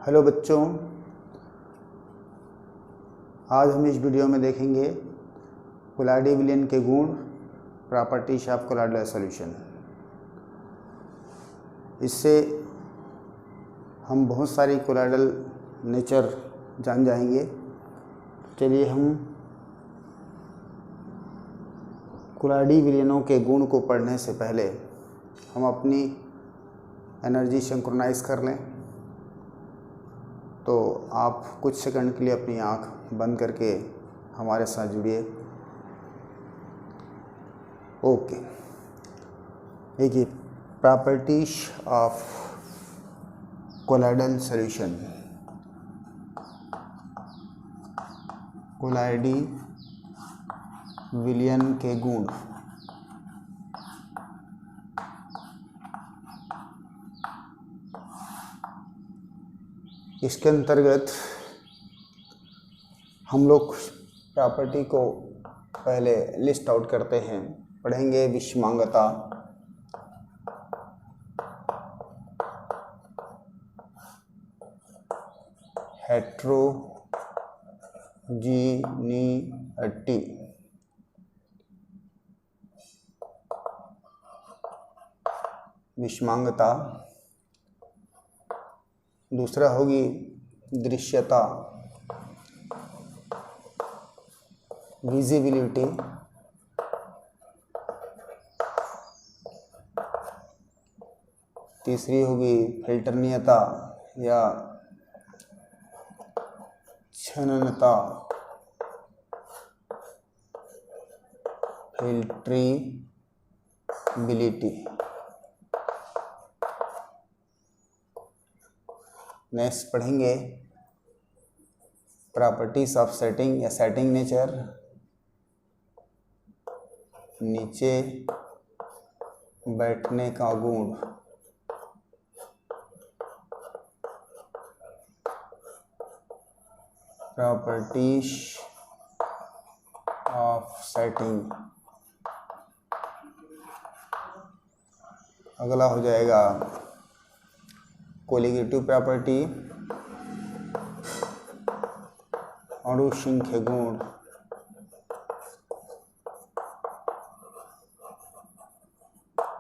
Hello बच्चों, आज हम इस वीडियो में देखेंगे कोलाइडी विलयन के गुण, प्रॉपर्टीज ऑफ कोलाइडल सॉल्यूशन। इससे हम बहुत सारी कोलाइडल नेचर जान जाएंगे। चलिए हम कोलाइडी विलयनों के गुण को पढ़ने से पहले हम अपनी एनर्जी सिंक्रोनाइज कर लें। तो आप कुछ सेकंड के लिए अपनी आँख बंद करके हमारे साथ जुड़िए। ओके, देखिए प्रॉपर्टीज ऑफ कोलाइडल सॉल्यूशन। कोलाइडी विलयन के गुण। इसके अंतर्गत हम लोग प्रॉपर्टी को पहले लिस्ट आउट करते हैं। पढ़ेंगे विषमांगता, हेट्रोजीनिटी, विषमांगता। दूसरा होगी दृश्यता, विजिबिलिटी। तीसरी होगी फिल्टरनीयता या छननता, फिल्ट्रीबिलिटी। नेक्स्ट पढ़ेंगे प्रॉपर्टीज ऑफ सेटिंग या सेटिंग नेचर, नीचे बैठने का गुण। Properties of setting. अगला हो जाएगा कोलिगेटिव प्रॉपर्टी, अणुसंख्य गुण।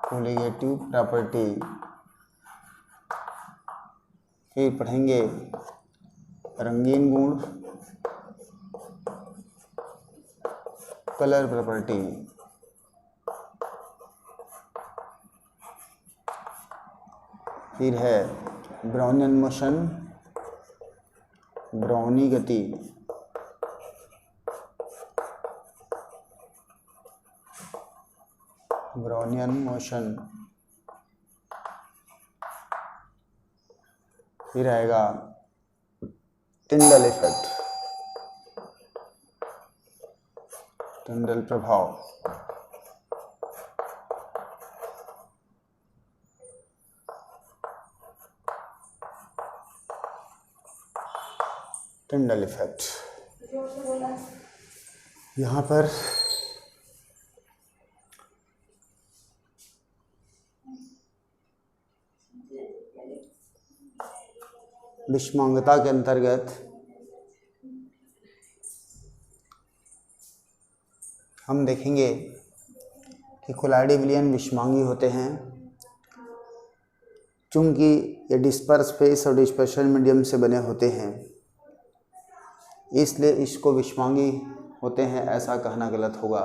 Colligative property. फिर पढ़ेंगे रंगीन गुण, कलर प्रॉपर्टी। फिर है ब्राउनियन मोशन, ब्राउनी गति। Brownian motion. फिर आएगा टिंडल इफेक्ट, टिंडल प्रभाव। Tyndall effect. यहाँ पर विषमांगता के अंतर्गत हम देखेंगे कि कोलाइडी विलयन विषमांगी होते हैं। चूंकि ये डिस्पर्स फेस और डिस्पर्शन मीडियम से बने होते हैं, इसलिए इसको विषमांगी होते हैं ऐसा कहना गलत होगा।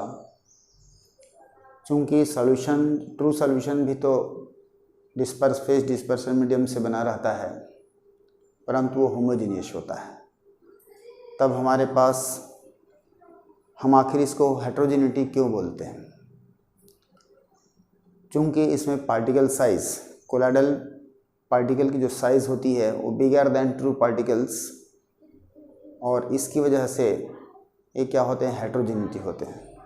चूंकि सॉल्यूशन, ट्रू सॉल्यूशन भी तो डिस्पर्स फेस डिस्पर्शन मीडियम से बना रहता है, परंतु वो होमोजीनियस होता है। तब हमारे पास, हम आखिर इसको हेट्रोजेनिटी क्यों बोलते हैं? चूंकि इसमें पार्टिकल साइज, कोलाइडल पार्टिकल की जो साइज़ होती है वो बिगर दैन ट्रू पार्टिकल्स, और इसकी वजह से ये क्या होते हैं, हेट्रोजेनिटी होते हैं।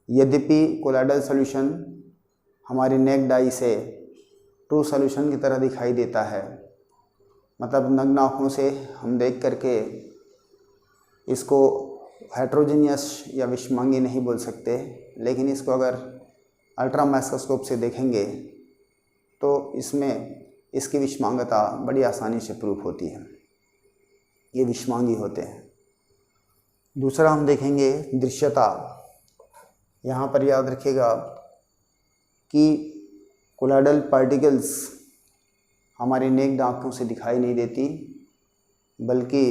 यद्यपि कोलाइडल सॉल्यूशन हमारी नेक्ड आई से ट्रू सॉल्यूशन की तरह दिखाई देता है, मतलब नग्न आँखों से हम देख करके इसको हेट्रोजीनियस या विषमांगी नहीं बोल सकते, लेकिन इसको अगर अल्ट्रा माइक्रोस्कोप से देखेंगे तो इसमें इसकी विषमांगता बड़ी आसानी से प्रूफ होती है, ये विषमांगी होते हैं। दूसरा हम देखेंगे दृश्यता। यहाँ पर याद रखिएगा कि कोलाइडल पार्टिकल्स हमारी नेक्ड आँखों से दिखाई नहीं देती, बल्कि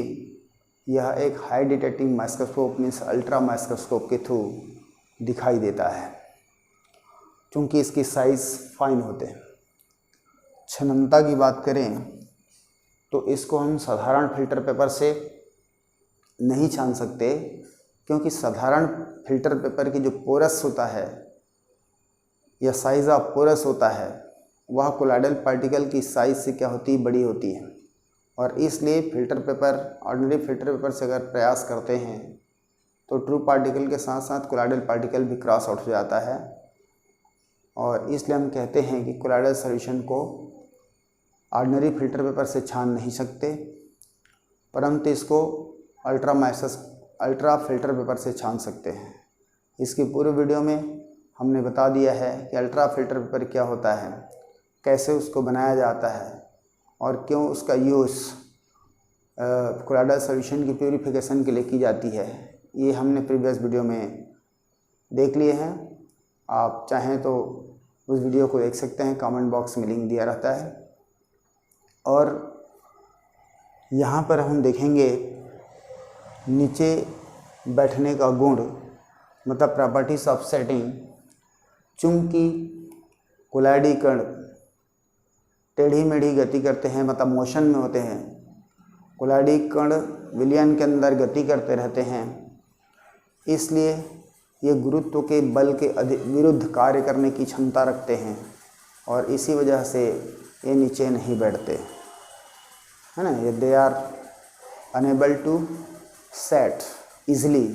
यह एक high detecting microscope means ultra microscope के थ्रू दिखाई देता है, क्योंकि इसकी साइज़ फाइन होते हैं। छननता की बात करें तो इसको हम साधारण फिल्टर पेपर से नहीं छान सकते, क्योंकि साधारण फिल्टर पेपर की जो पोरस होता है या साइज़ ऑफ पोरस होता है वह कोलाइडल पार्टिकल की साइज़ से क्या होती है, बड़ी होती है। और इसलिए filter paper, ordinary filter paper से अगर प्रयास करते हैं तो ट्रू पार्टिकल के साथ साथ कोलाइडल पार्टिकल भी क्रॉस आउट हो जाता है। और इसलिए हम कहते हैं कि कोलाइडल सॉल्यूशन को ऑर्डिनरी फिल्टर पेपर से छान नहीं सकते, परंतु इसको अल्ट्रा फिल्टर पेपर से छान सकते हैं। इसकी पूरी वीडियो में हमने बता दिया है कि अल्ट्रा फिल्टर पेपर क्या होता है, कैसे उसको बनाया जाता है और क्यों उसका यूज़ कोलाइडल सॉल्यूशन की प्यूरिफिकेशन के लिए की जाती है। ये हमने प्रीवियस वीडियो में देख लिए हैं। आप चाहें तो उस वीडियो को देख सकते हैं, कमेंट बॉक्स में लिंक दिया रहता है। और यहाँ पर हम देखेंगे नीचे बैठने का गुण, मतलब प्रॉपर्टीज ऑफ सेटिंग। चूँकि कोलाइडी कण टेढ़ी मेढ़ी गति करते हैं, मतलब मोशन में होते हैं, कोलाइडी कण विलयन के अंदर गति करते रहते हैं, इसलिए ये गुरुत्व के बल के विरुद्ध कार्य करने की क्षमता रखते हैं और इसी वजह से ये नीचे नहीं बैठते, है ना। ये they are enable to set easily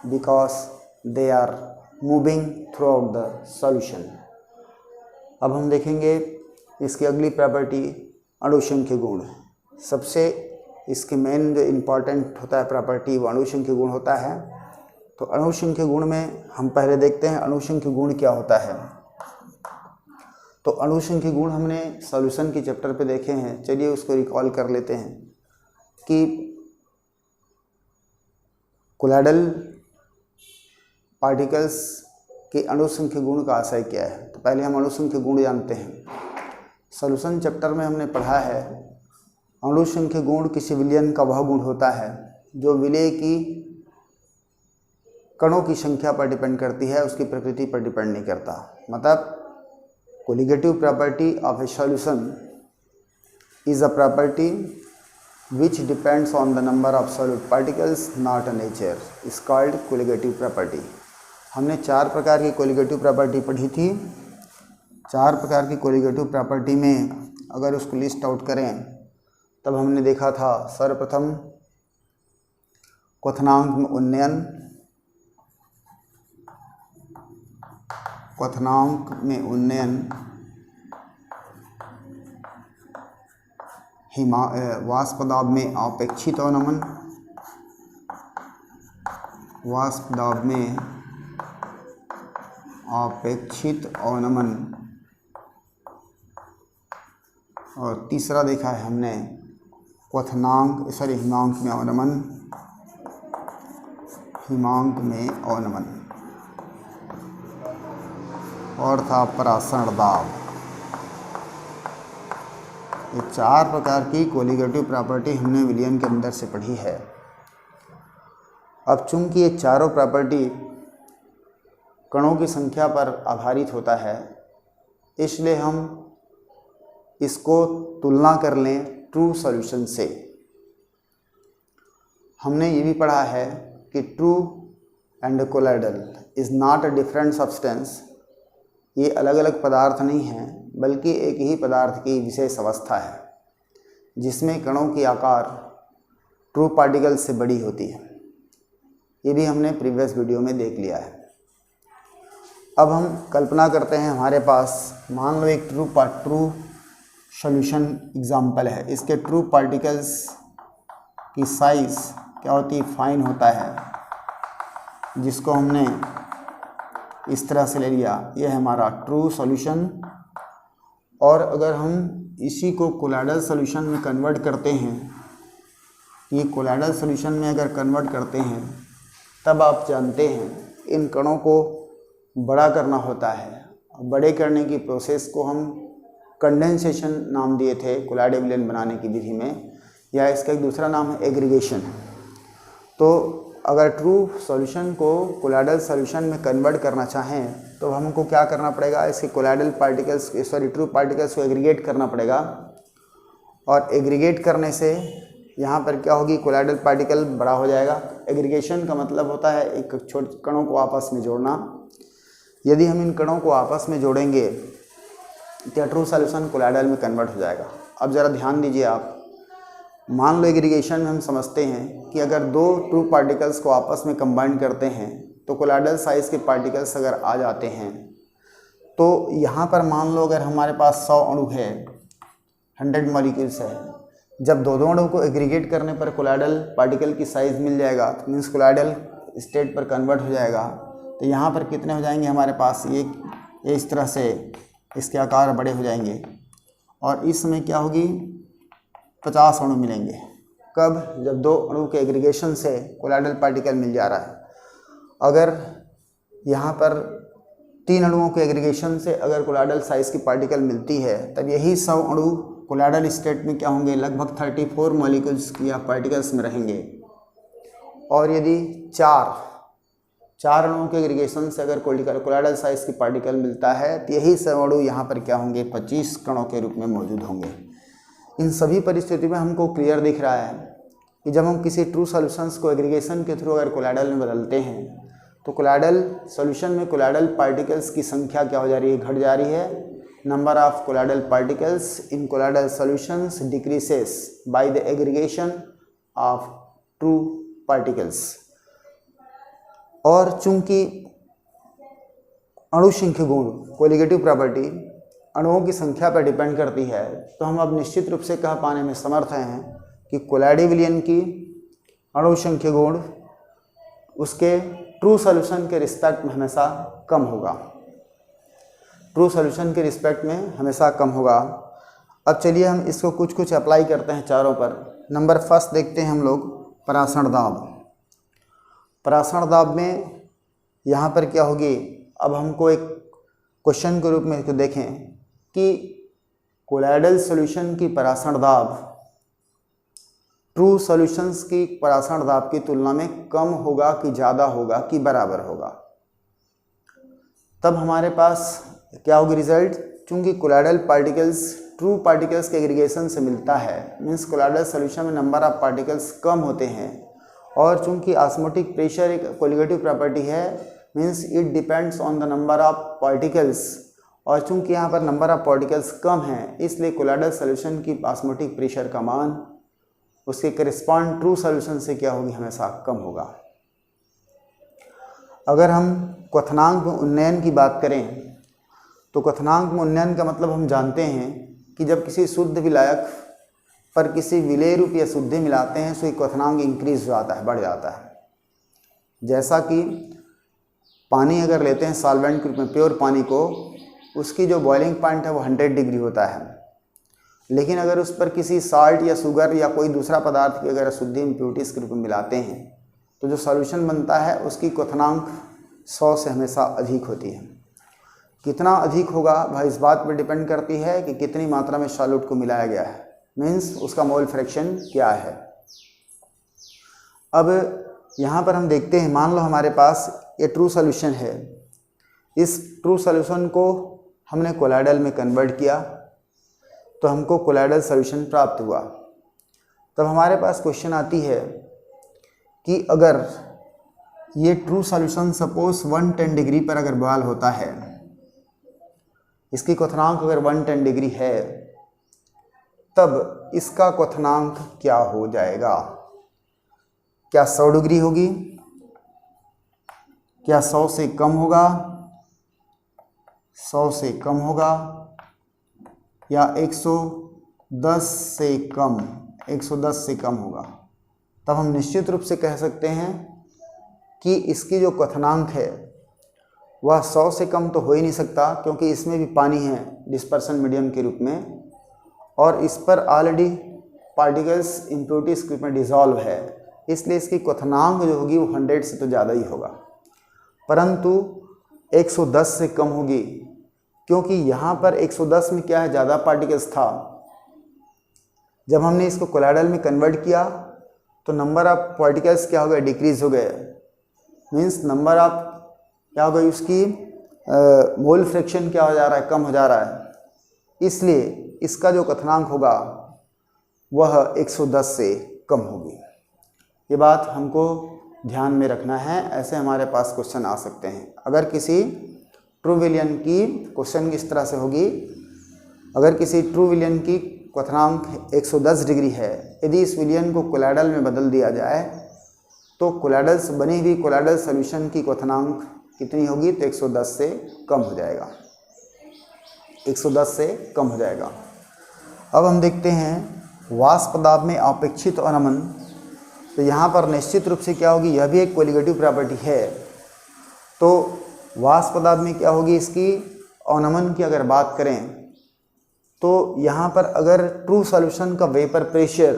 because they are moving throughout the solution. अब हम देखेंगे इसकी अगली प्रॉपर्टी अणुसंख्य गुण। सबसे इसके मेन जो इम्पॉर्टेंट होता है प्रॉपर्टी वो अणुसंख्य गुण होता है। तो अणुसंख्य गुण में हम पहले देखते हैं अणुसंख्य गुण क्या होता है। तो अणुसंख्य गुण हमने सॉल्यूशन के चैप्टर पे देखे हैं, चलिए उसको रिकॉल कर लेते हैं कि कोलाइडल पार्टिकल्स के अणुसंख्य गुण का आशय क्या है। तो पहले हम अणुसंख्य गुण जानते हैं। सॉल्यूशन चैप्टर में हमने पढ़ा है अणुसंख्य गुण किसी विलयन का वह गुण होता है जो विलय की कणों की संख्या पर डिपेंड करती है, उसकी प्रकृति पर डिपेंड नहीं करता। मतलब colligative property of A solution is a property which depends on the number of solute particles, not a nature, is called colligative property। हमने 4 प्रकार की कोलिगेटिव प्रॉपर्टी पढ़ी थी। 4 प्रकार की कोलिगेटिव प्रॉपर्टी में अगर उसको लिस्ट आउट करें तब हमने देखा था सर्वप्रथम क्वथनांक में उन्नयन, वाष्प दाब में अपेक्षित अवनमन, और तीसरा देखा है हमने हिमांक में अवनमन, और था परासरण दाब। ये 4 प्रकार की कोलिगेटिव प्रॉपर्टी हमने विलयन के अंदर से पढ़ी है। अब चूंकि ये चारों प्रॉपर्टी कणों की संख्या पर आधारित होता है, इसलिए हम इसको तुलना कर लें ट्रू सॉल्यूशन से। हमने ये भी पढ़ा है कि true and colloidal is not a different substance. ये अलग अलग पदार्थ नहीं हैं, बल्कि एक ही पदार्थ की विशेष अवस्था है जिसमें कणों की आकार ट्रू पार्टिकल से बड़ी होती है। ये भी हमने प्रीवियस वीडियो में देख लिया है। अब हम कल्पना करते हैं हमारे पास मान लो एक ट्रू सॉल्यूशन एग्जाम्पल है। इसके ट्रू पार्टिकल्स की साइज़ क्या होती है, फाइन होता है, जिसको हमने इस तरह से ले लिया। यह है हमारा ट्रू सॉल्यूशन। और अगर हम इसी को कोलाइडल सॉल्यूशन में कन्वर्ट करते हैं, ये कोलाइडल सॉल्यूशन में अगर कन्वर्ट करते हैं तब आप जानते हैं इन कणों को बड़ा करना होता है। बड़े करने की प्रोसेस को हम कंडेंसेशन नाम दिए थे कोलाइडल विलयन बनाने की विधि में, या इसका एक दूसरा नाम है एग्रीगेशन। तो अगर ट्रू सॉल्यूशन को कोलाइडल सॉल्यूशन में कन्वर्ट करना चाहें तो हमको क्या करना पड़ेगा, इसके कोलाइडल पार्टिकल्स ट्रू पार्टिकल्स को एग्रीगेट करना पड़ेगा। और एग्रीगेट करने से यहाँ पर क्या होगी, कोलाइडल पार्टिकल बड़ा हो जाएगा। एग्रीगेशन का मतलब होता है एक छोटे कणों को आपस में जोड़ना। यदि हम इन कणों को आपस में जोड़ेंगे तो ट्रू सॉल्यूशन कोलाइडल में कन्वर्ट हो जाएगा। अब ज़रा ध्यान दीजिए आप, मान लो एग्रीगेशन में हम समझते हैं कि अगर दो ट्रू पार्टिकल्स को आपस में कंबाइन करते हैं तो कोलाइडल साइज़ के पार्टिकल्स अगर आ जाते हैं, तो यहाँ पर मान लो अगर हमारे पास 100 अणु है, 100 मॉलिक्यूल्स है, जब दो अणु को एग्रीगेट करने पर कोलाइडल पार्टिकल की साइज़ मिल जाएगा, तो मीन्स कोलाइडल स्टेट पर कन्वर्ट हो जाएगा। तो यहाँ पर कितने हो जाएंगे हमारे पास, ये इस तरह से इसके आकार बड़े हो जाएंगे और इसमें क्या होगी 50 अणु मिलेंगे। कब, जब दो अणु के एग्रीगेशन से कोलाइडल पार्टिकल मिल जा रहा है। अगर यहाँ पर 3 अणुओं के एग्रीगेशन से अगर कोलाइडल साइज़ की पार्टिकल मिलती है, तब यही 100 अणु कोलाइडल स्टेट में क्या होंगे, लगभग 34 मॉलिक्यूल्स या पार्टिकल्स में रहेंगे। और यदि 4 अणुओं के एग्रीगेशन से अगर कोलाइडल साइज़ की पार्टिकल मिलता है, तो यही 100 अणु यहाँ पर क्या होंगे, 25 कणों के रूप में मौजूद होंगे। इन सभी परिस्थितियों में हमको क्लियर दिख रहा है कि जब हम किसी ट्रू सॉल्यूशंस को एग्रीगेशन के थ्रू अगर कोलाइडल में बदलते हैं तो कोलाइडल सॉल्यूशन में कोलाइडल पार्टिकल्स की संख्या क्या हो जा रही है, घट जा रही है। Number of colloidal particles in colloidal solutions decreases by the aggregation of true particles. और चूंकि अणुसंख्य गुण कोलिगेटिव प्रॉपर्टी अणुओं की संख्या पर डिपेंड करती है, तो हम अब निश्चित रूप से कह पाने में समर्थ हैं कि कोलाइडल विलयन की अणुसंख्य गुण उसके ट्रू सॉल्यूशन के रिस्पेक्ट में हमेशा कम होगा, ट्रू सॉल्यूशन के रिस्पेक्ट में हमेशा कम होगा। अब चलिए हम इसको कुछ अप्लाई करते हैं चारों पर। नंबर फर्स्ट देखते हैं हम लोग परासरण दाब। परासरण दाब में यहाँ पर क्या होगी, अब हमको एक क्वेश्चन के रूप में इसको देखें कि कोलाइडल सॉल्यूशन की परासरण दाब ट्रू सॉल्यूशंस की परासरण दाब की तुलना में कम होगा कि ज़्यादा होगा कि बराबर होगा। तब हमारे पास क्या होगी रिजल्ट, चूँकि कोलाइडल पार्टिकल्स ट्रू पार्टिकल्स के एग्रीगेशन से मिलता है, मीन्स कोलाइडल सॉल्यूशन में नंबर ऑफ पार्टिकल्स कम होते हैं। और चूँकि ऑस्मोटिक प्रेशर एक कोलिगेटिव प्रॉपर्टी है, means it depends on the number of particles, और चूँकि यहाँ पर नंबर ऑफ पार्टिकल्स कम हैं, इसलिए कोलाइडल सॉल्यूशन की ऑस्मोटिक प्रेशर का मान उसके करिस्पॉन्ड ट्रू सॉल्यूशन से क्या होगी, हमेशा कम होगा। अगर हम क्वथनांक में उन्नयन की बात करें तो क्वथनांक में उन्नयन का मतलब हम जानते हैं कि जब किसी शुद्ध विलायक पर किसी विलेय रूप या शुद्धि मिलाते हैं तो ये क्वथनांक इंक्रीज हो जाता है, बढ़ जाता है। जैसा कि पानी अगर लेते हैं सॉल्वेंट के रूप में, प्योर पानी को, उसकी जो बॉइलिंग पॉइंट है वो 100 डिग्री होता है, लेकिन अगर उस पर किसी साल्ट या शुगर या कोई दूसरा पदार्थ की अगर अशुद्धि इम्प्योरिटीज़ के रूप में मिलाते हैं तो जो सॉल्यूशन बनता है उसकी क्वथनांक 100 से हमेशा अधिक होती है। कितना अधिक होगा भाई, इस बात पर डिपेंड करती है कि कितनी मात्रा में सॉल्यूट को मिलाया गया है, मीन्स उसका मोल फ्रैक्शन क्या है। अब यहाँ पर हम देखते हैं, मान लो हमारे पास ये ट्रू सॉल्यूशन है, इस ट्रू सॉल्यूशन को हमने कोलाइडल में कन्वर्ट किया तो हमको कोलाइडल सॉल्यूशन प्राप्त हुआ। तब हमारे पास क्वेश्चन आती है कि अगर ये ट्रू सॉल्यूशन सपोज 110 डिग्री पर अगर बॉयल होता है, इसकी क्वथनांक अगर 110 डिग्री है, तब इसका क्वथनांक क्या हो जाएगा? क्या 100 डिग्री होगी? क्या 100 से कम होगा? 100 से कम होगा या 110 से कम? 110 से कम होगा। तब हम निश्चित रूप से कह सकते हैं कि इसकी जो क्वथनांक है वह 100 से कम तो हो ही नहीं सकता, क्योंकि इसमें भी पानी है डिस्पर्सन मीडियम के रूप में, और इस पर ऑलरेडी पार्टिकल्स इम्प्योरिटीज ग्रुप में डिज़ोल्व है, इसलिए इसकी क्वथनांक जो होगी वो 100 से तो ज़्यादा ही होगा, परंतु 110 से कम होगी, क्योंकि यहाँ पर 110 में क्या है, ज़्यादा पार्टिकल्स था। जब हमने इसको कोलाइडल में कन्वर्ट किया तो नंबर ऑफ पार्टिकल्स क्या हो गए, डिक्रीज हो गए। मीन्स नंबर ऑफ क्या हो गई, उसकी मोल फ्रैक्शन क्या हो जा रहा है, कम हो जा रहा है, इसलिए इसका जो क्वथनांक होगा वह 110 से कम होगी। ये बात हमको ध्यान में रखना है, ऐसे हमारे पास क्वेश्चन आ सकते हैं। अगर किसी ट्रू विलियन की क्वेश्चन किस तरह से होगी, अगर किसी ट्रू विलियन की क्वथनांक 110 डिग्री है, यदि इस विलियन को कोलाइडल में बदल दिया जाए तो कोलाइडल से बनी हुई कोलाइडल सॉल्यूशन की क्वथनांक कितनी होगी, तो 110 से कम हो जाएगा, 110 से कम हो जाएगा। अब हम देखते हैं वाष्प पदार्थ में अपेक्षित अवनमन। तो यहाँ पर निश्चित रूप से क्या होगी, यह भी एक कोलिगेटिव प्रॉपर्टी है। तो वाष्प पदार्थ में क्या होगी, इसकी अवनमन की अगर बात करें तो यहाँ पर अगर ट्रू सॉल्यूशन का वेपर प्रेशर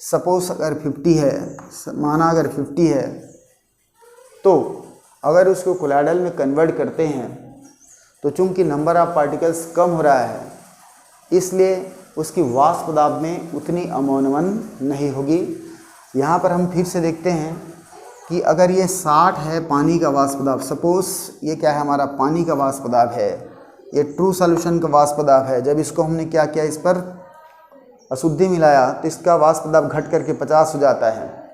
सपोज अगर 50 है, माना अगर 50 है, तो अगर उसको कोलाइडल में कन्वर्ट करते हैं तो चूंकि नंबर ऑफ पार्टिकल्स कम हो रहा है, इसलिए उसकी वाष्प पदार्थ में उतनी अवनमन नहीं होगी। यहाँ पर हम फिर से देखते हैं कि अगर ये 60 है पानी का वाष्प पदार्थ, सपोज ये क्या है, हमारा पानी का वाष्प पदार्थ है, ये ट्रू सॉल्यूशन का वाष्प पदार्थ है। जब इसको हमने क्या किया, इस पर अशुद्धि मिलाया तो इसका वाष्प पदार्थ घट करके 50 हो जाता है।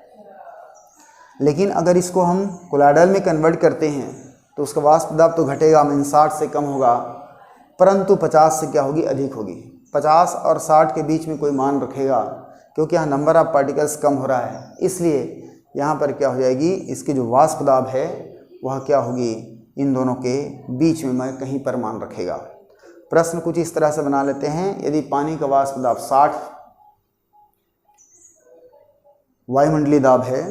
लेकिन अगर इसको हम कोलाइडल में कन्वर्ट करते हैं तो उसका वाष्प पदार्थ तो घटेगा, मीन 60 से कम होगा, परंतु 50 से क्या होगी, अधिक होगी। 50 और 60 के बीच में कोई मान रखेगा, क्योंकि यहाँ नंबर ऑफ पार्टिकल्स कम हो रहा है, इसलिए यहाँ पर क्या हो जाएगी, इसकी जो वाष्प पदार्थ है वह क्या होगी, इन दोनों के बीच में मैं कहीं पर मान रखेगा। प्रश्न कुछ इस तरह से बना लेते हैं, यदि पानी का वाष्प दाब 60 वायुमंडलीय दाब है,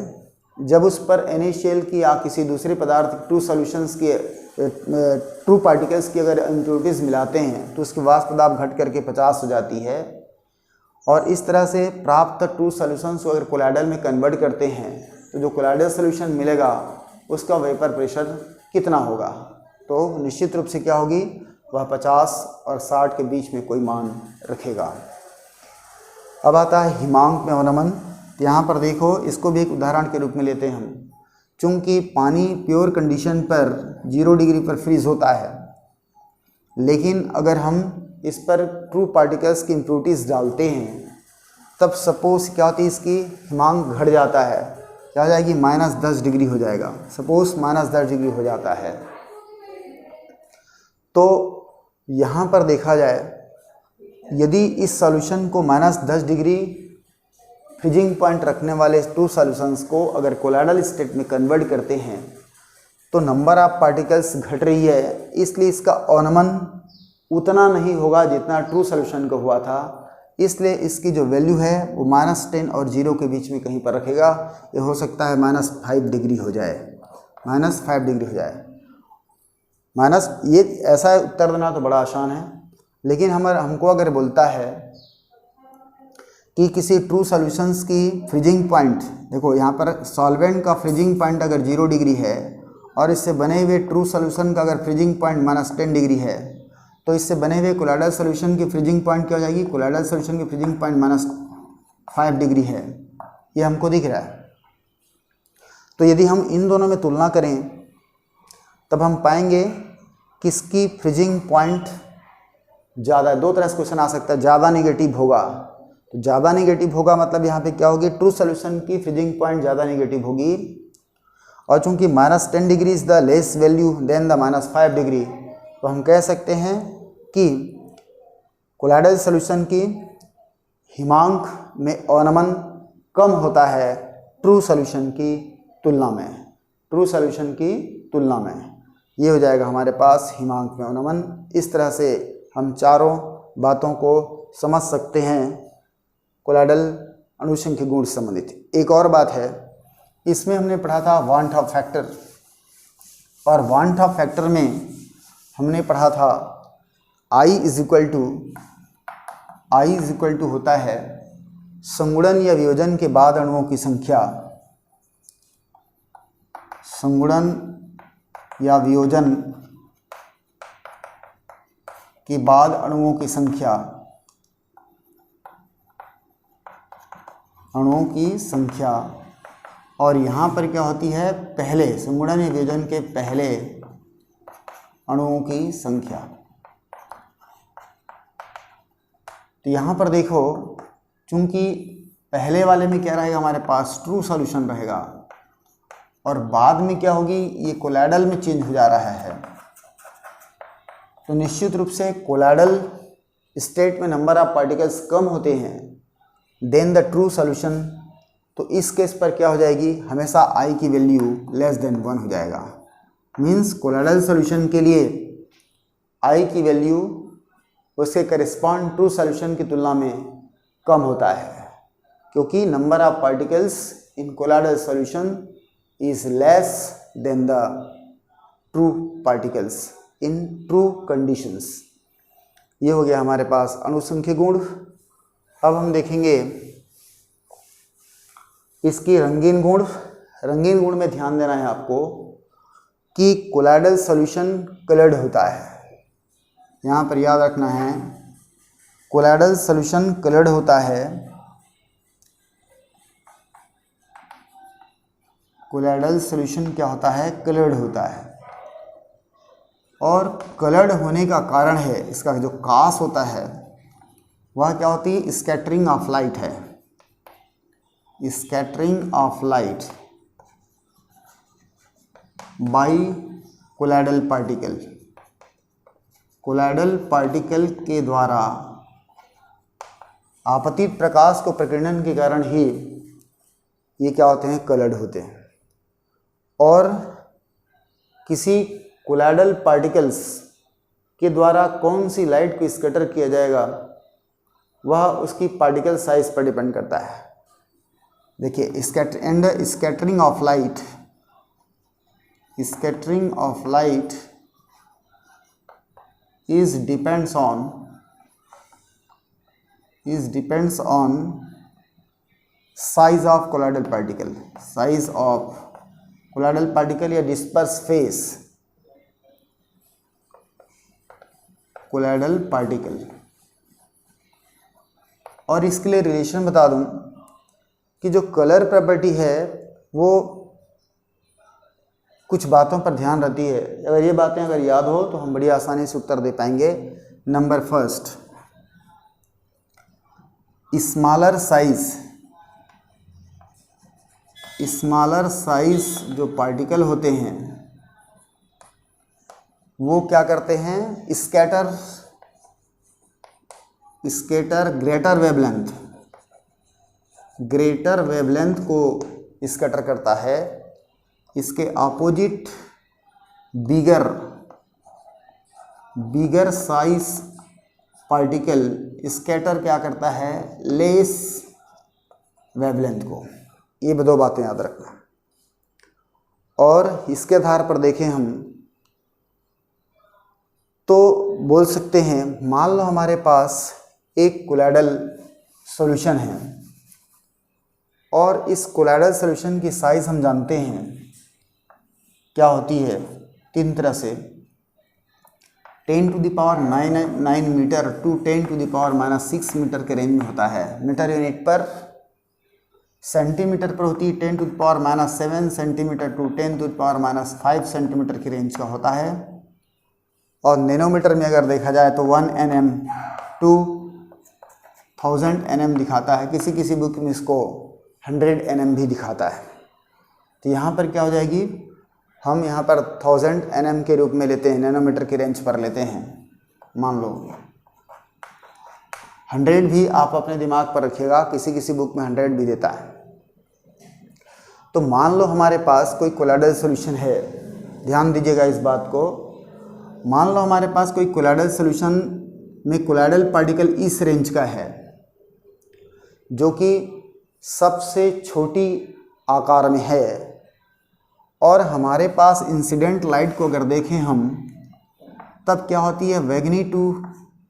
जब उस पर NaCl की या किसी दूसरे पदार्थ ट्रू सॉल्यूशंस की ट्रू पार्टिकल्स की अगर इम्प्योरिटीज मिलाते हैं तो उसकी वाष्प दाब घट करके 50 हो जाती है। और इस तरह से प्राप्त ट्रू सॉल्यूशंस को अगर कोलाइडल में कन्वर्ट करते हैं तो जो कोलाइडल सॉल्यूशन मिलेगा उसका वेपर प्रेशर कितना होगा, तो निश्चित रूप से क्या होगी, वह 50 और 60 के बीच में कोई मान रखेगा। अब आता है हिमांक में अवनमन। यहाँ पर देखो, इसको भी एक उदाहरण के रूप में लेते हैं हम। चूँकि पानी प्योर कंडीशन पर 0 डिग्री पर फ्रीज होता है, लेकिन अगर हम इस पर ट्रू पार्टिकल्स की इम्प्योरिटीज डालते हैं तब सपोज क्या होती है, इसकी हिमांक घट जाता है, क्या हो जाएगी, -10 डिग्री हो जाएगा। सपोज -10 डिग्री हो जाता है। तो यहाँ पर देखा जाए, यदि इस सॉल्यूशन को -10 डिग्री फ्रीजिंग पॉइंट रखने वाले ट्रू सॉल्यूशंस को अगर कोलाइडल स्टेट में कन्वर्ट करते हैं तो नंबर ऑफ पार्टिकल्स घट रही है, इसलिए इसका अवनमन उतना नहीं होगा जितना ट्रू सॉल्यूशन का हुआ था, इसलिए इसकी जो वैल्यू है वो -10 और 0 के बीच में कहीं पर रखेगा। ये हो सकता है -5 डिग्री हो जाए, -5 डिग्री हो जाए। ये ऐसा उत्तर देना तो बड़ा आसान है, लेकिन हमको अगर बोलता है कि किसी ट्रू सॉल्यूशंस की फ्रीजिंग पॉइंट, देखो यहाँ पर सॉल्वेंट का फ्रीजिंग पॉइंट अगर 0 डिग्री है और इससे बने हुए ट्रू सॉल्यूशन का अगर फ्रीजिंग पॉइंट -10 डिग्री है, तो इससे बने हुए कोलाइडल सॉल्यूशन की फ्रीजिंग पॉइंट क्या हो जाएगी, कोलाइडल सॉल्यूशन की फ्रीजिंग पॉइंट -5 डिग्री है, ये हमको दिख रहा है। तो यदि हम इन दोनों में तुलना करें तब हम पाएंगे किसकी फ्रीजिंग पॉइंट ज़्यादा है। दो तरह से क्वेश्चन आ सकता है, ज़्यादा नेगेटिव होगा, तो ज़्यादा नेगेटिव होगा मतलब यहाँ पे क्या होगी, ट्रू सॉल्यूशन की फ्रीजिंग पॉइंट ज़्यादा नेगेटिव होगी। और चूंकि -10 degree is the less value than the -5 degree, तो हम कह सकते हैं कि कोलाइडल सॉल्यूशन की हिमांक में अवनमन कम होता है ट्रू सॉल्यूशन की तुलना में, ट्रू सॉल्यूशन की तुलना में। ये हो जाएगा हमारे पास हिमांक में अवनमन। इस तरह से हम चारों बातों को समझ सकते हैं कोलाइडल अणुसंख्यक गुण से संबंधित। एक और बात है, इसमें हमने पढ़ा था वांट ऑफ फैक्टर, और वांट ऑफ फैक्टर में हमने पढ़ा था I = I is equal to होता है संगुणन या वियोजन के बाद अणुओं की संख्या, संगुणन या वियोजन के बाद अणुओं की संख्या, अणुओं की संख्या, और यहाँ पर क्या होती है, पहले संगुणन या वियोजन के पहले अणुओं की संख्या। तो यहाँ पर देखो, चूंकि पहले वाले में क्या रहेगा, हमारे पास ट्रू सॉल्यूशन रहेगा, और बाद में क्या होगी, ये कोलाइडल में चेंज हो जा रहा है, तो निश्चित रूप से कोलाइडल स्टेट में नंबर ऑफ पार्टिकल्स कम होते हैं देन द ट्रू सॉल्यूशन। तो इस केस पर क्या हो जाएगी, हमेशा I की वैल्यू लेस देन 1 हो जाएगा। मीन्स कोलाइडल सॉल्यूशन के लिए I की वैल्यू उसके करिस्पॉन्ड ट्रू सॉल्यूशन की तुलना में कम होता है, क्योंकि number of particles in colloidal solution is less than the true particles in true conditions. ये हो गया हमारे पास अणुसंख्यक गुण। अब हम देखेंगे इसकी रंगीन गुण। रंगीन गुण में ध्यान देना है आपको कि कोलाइडल सॉल्यूशन कलर्ड होता है। यहाँ पर याद रखना है, कोलाइडल सॉल्यूशन कलर्ड होता है। कोलाइडल सॉल्यूशन क्या होता है, कलर्ड होता है। और कलर्ड होने का कारण है, इसका जो कास होता है वह क्या होती है, स्कैटरिंग ऑफ लाइट है। Scattering of light by colloidal particle. Colloidal particle के द्वारा आपतित प्रकाश को प्रकीर्णन के कारण ही ये क्या होते हैं, कलर्ड होते हैं। और किसी कोलाइडल पार्टिकल्स के द्वारा कौन सी लाइट को स्कैटर किया जाएगा वह उसकी पार्टिकल साइज पर डिपेंड करता है। देखिए, scattering of light, scattering of light is depends on size of colloidal particle, size of colloidal particle या डिस्पर्स फेस कोलाइडल पार्टिकल। और इसके लिए रिलेशन बता दूं कि जो कलर प्रॉपर्टी है वो कुछ बातों पर ध्यान रहती है। अगर ये बातें अगर याद हो तो हम बड़ी आसानी से उत्तर दे पाएंगे। नंबर फर्स्ट, स्मॉलर साइज जो पार्टिकल होते हैं वो क्या करते हैं, स्कैटर ग्रेटर वेवलेंथ को स्कैटर करता है। इसके opposite bigger size particle scatter क्या करता है, लेस वेवलेंथ को। ये दो बातें याद रखना। और इसके आधार पर देखें हम तो बोल सकते हैं, मान लो हमारे पास एक कोलाइडल सॉल्यूशन है और इस कोलाइडल सॉल्यूशन की साइज हम जानते हैं क्या होती है, 3 तरह से 10⁻9 मीटर टू 10⁻⁻6 मीटर के रेंज में होता है। मीटर यूनिट पर सेंटीमीटर पर होती है 10⁻7 सेंटीमीटर टू 10⁻5 सेंटीमीटर की रेंज का होता है। और नैनोमीटर में अगर देखा जाए तो 1 nm टू 1000 nm दिखाता है। किसी किसी बुक में इसको 100 nm भी दिखाता है। तो यहाँ पर क्या हो जाएगी, हम यहाँ पर 1000 nm के रूप में लेते हैं, नैनोमीटर की रेंज पर लेते हैं। मान लो 100 भी आप अपने दिमाग पर रखिएगा, किसी किसी बुक में 100 भी देता है। तो मान लो हमारे पास कोई कोलाइडल सॉल्यूशन है, ध्यान दीजिएगा इस बात को। मान लो हमारे पास कोई कोलाइडल सॉल्यूशन में कोलाइडल पार्टिकल इस रेंज का है, जो कि सबसे छोटी आकार में है, और हमारे पास इंसिडेंट लाइट को अगर देखें हम, तब क्या होती है, वैगनी टू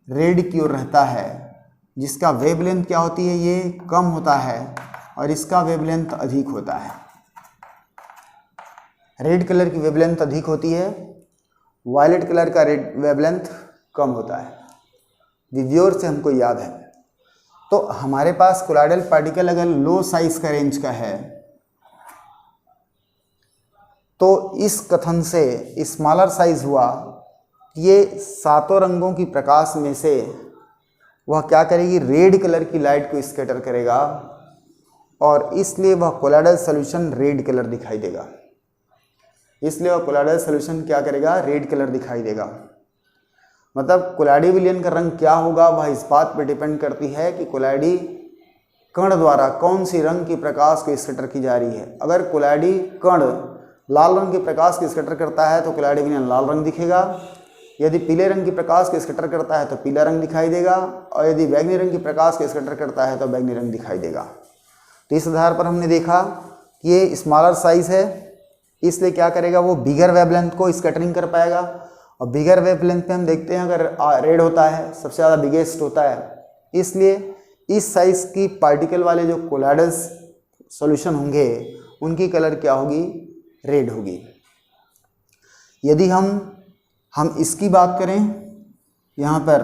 रेड की ओर रहता है। जिसका वेवलेंथ क्या होती है, ये कम होता है और इसका वेवलेंथ अधिक होता है। रेड कलर की वेवलेंथ अधिक होती है, वायलेट कलर का वेवलेंथ कम होता है। विव्योर से हमको याद है। तो हमारे पास कोलाइडल पार्टिकल अगर लो साइज का रेंज का है तो इस कथन से स्मॉलर साइज हुआ, ये सातों रंगों की प्रकाश में से वह क्या करेगी, रेड कलर की लाइट को स्कैटर करेगा और इसलिए वह कोलाइडल सॉल्यूशन रेड कलर दिखाई देगा। इसलिए वह कोलाइडल सॉल्यूशन क्या करेगा, रेड कलर दिखाई देगा। मतलब कोलाइडी विलयन का रंग क्या होगा वह इस बात पर डिपेंड करती है कि कोलाइडी कण द्वारा कौन सी रंग की प्रकाश को स्कैटर की जा रही है। अगर कोलाइडी कण लाल रंग के प्रकाश को स्कैटर करता है तो कोलाइडी विलयन लाल रंग दिखेगा। यदि पीले रंग की प्रकाश को स्कैटर करता है तो पीला रंग दिखाई देगा, और यदि बैंगनी रंग की प्रकाश को स्कैटर करता है तो बैंगनी रंग दिखाई देगा। तो इस आधार पर हमने देखा कि ये स्मॉलर साइज है, इसलिए क्या करेगा, वो बिगर वेवलेंथ को स्कैटरिंग कर पाएगा। और बिगर वेवलेंथ पे हम देखते हैं अगर रेड होता है सबसे ज़्यादा बिगेस्ट होता है, इसलिए इस साइज की पार्टिकल वाले जो कोलाइडल सॉल्यूशन होंगे उनकी कलर क्या होगी, रेड होगी। यदि हम इसकी बात करें यहाँ पर,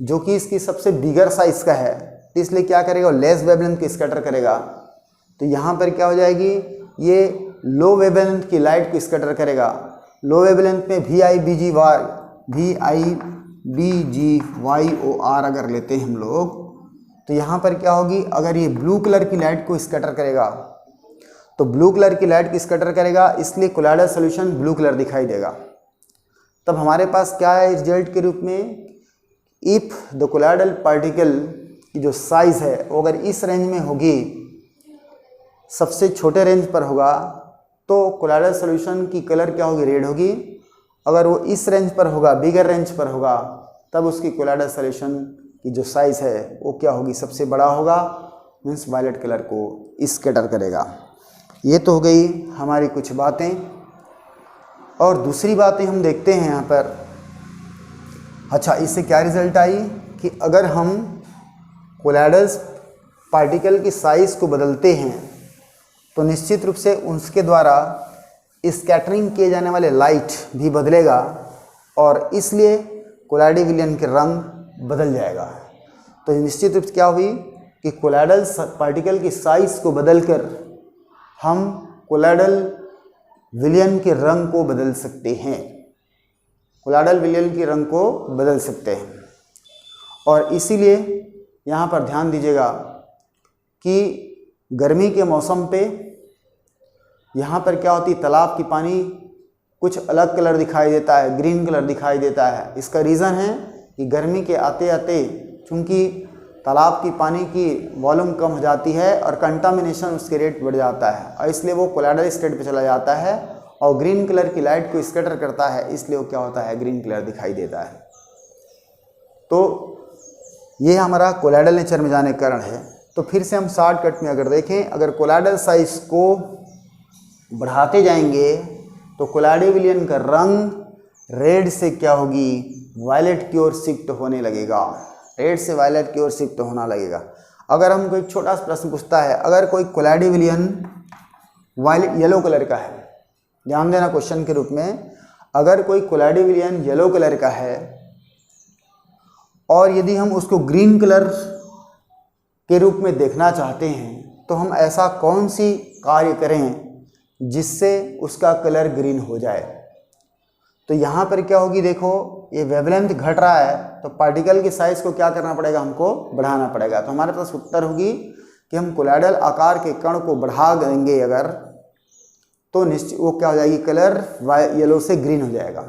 जो कि इसकी सबसे बिगर साइज का है, तो इसलिए क्या करेगा, लेस वेवलेंथ को स्कैटर करेगा। तो यहाँ पर क्या हो जाएगी, ये लो वेवलेंथ की लाइट को स्कैटर करेगा। लो वेवलेंथ में VIBGYOR अगर लेते हैं हम लोग, तो यहाँ पर क्या होगी, अगर ये ब्लू कलर की लाइट को स्कैटर करेगा तो ब्लू कलर की लाइट को स्कैटर करेगा, इसलिए कोलाइडल सॉल्यूशन ब्लू कलर दिखाई देगा। तब हमारे पास क्या है रिजल्ट के रूप में, इफ़ द कोलाइडल पार्टिकल की जो साइज़ है वो अगर इस रेंज में होगी, सबसे छोटे रेंज पर होगा, तो कोलाइडल सॉल्यूशन की कलर क्या होगी, रेड होगी। अगर वो इस रेंज पर होगा, बिगर रेंज पर होगा, तब उसकी कोलाइडल सॉल्यूशन की जो साइज़ है वो क्या होगी, सबसे बड़ा होगा, मीन्स वायलेट कलर को स्कैटर करेगा। ये तो हो गई हमारी कुछ बातें। और दूसरी बातें हम देखते हैं यहाँ पर। अच्छा, इससे क्या रिजल्ट आई कि अगर हम कोलाइडल पार्टिकल की साइज़ को बदलते हैं तो निश्चित रूप से उसके द्वारा स्कैटरिंग किए जाने वाले लाइट भी बदलेगा और इसलिए कोलाइडी विलयन के रंग बदल जाएगा। तो निश्चित रूप से क्या हुई कि कोलाइडल पार्टिकल की साइज़ को बदलकर हम कोलाइडल विलयन के रंग को बदल सकते हैं, कोलाइडल विलयन के रंग को बदल सकते हैं। और इसीलिए यहाँ पर ध्यान दीजिएगा कि गर्मी के मौसम पे यहाँ पर क्या होती है, तालाब की पानी कुछ अलग कलर दिखाई देता है, ग्रीन कलर दिखाई देता है। इसका रीज़न है कि गर्मी के आते आते चूँकि तालाब की पानी की वॉल्यूम कम हो जाती है और कंटामिनेशन उसके रेट बढ़ जाता है, और इसलिए वो कोलाइडल स्टेट पे चला जाता है और ग्रीन कलर की लाइट को स्कैटर करता है, इसलिए वो क्या होता है, ग्रीन कलर दिखाई देता है। तो ये हमारा कोलाइडल नेचर में जाने का कारण है। तो फिर से हम शॉर्टकट में अगर देखें, अगर कोलाइडल साइज को बढ़ाते जाएंगे तो कोलाइडी विलयन का रंग रेड से क्या होगी, वायलेट की ओर शिफ्ट होने लगेगा, रेड से वायलेट की ओर शिफ्ट होना लगेगा। अगर हमको एक छोटा सा प्रश्न पूछता है, अगर कोई कोलाइडी विलयन वायलेट येलो कलर का है, ध्यान देना क्वेश्चन के रूप में, अगर कोई कोलाइडी विलयन येलो कलर का है और यदि हम उसको ग्रीन कलर के रूप में देखना चाहते हैं तो हम ऐसा कौन सी कार्य करें जिससे उसका कलर ग्रीन हो जाए। तो यहाँ पर क्या होगी, देखो ये वेवलेंथ घट रहा है तो पार्टिकल की साइज़ को क्या करना पड़ेगा, हमको बढ़ाना पड़ेगा। तो हमारे पास उत्तर होगी कि हम कोलाइडल आकार के कण को बढ़ा देंगे अगर, तो निश्चित वो क्या हो जाएगी, कलर येलो से ग्रीन हो जाएगा,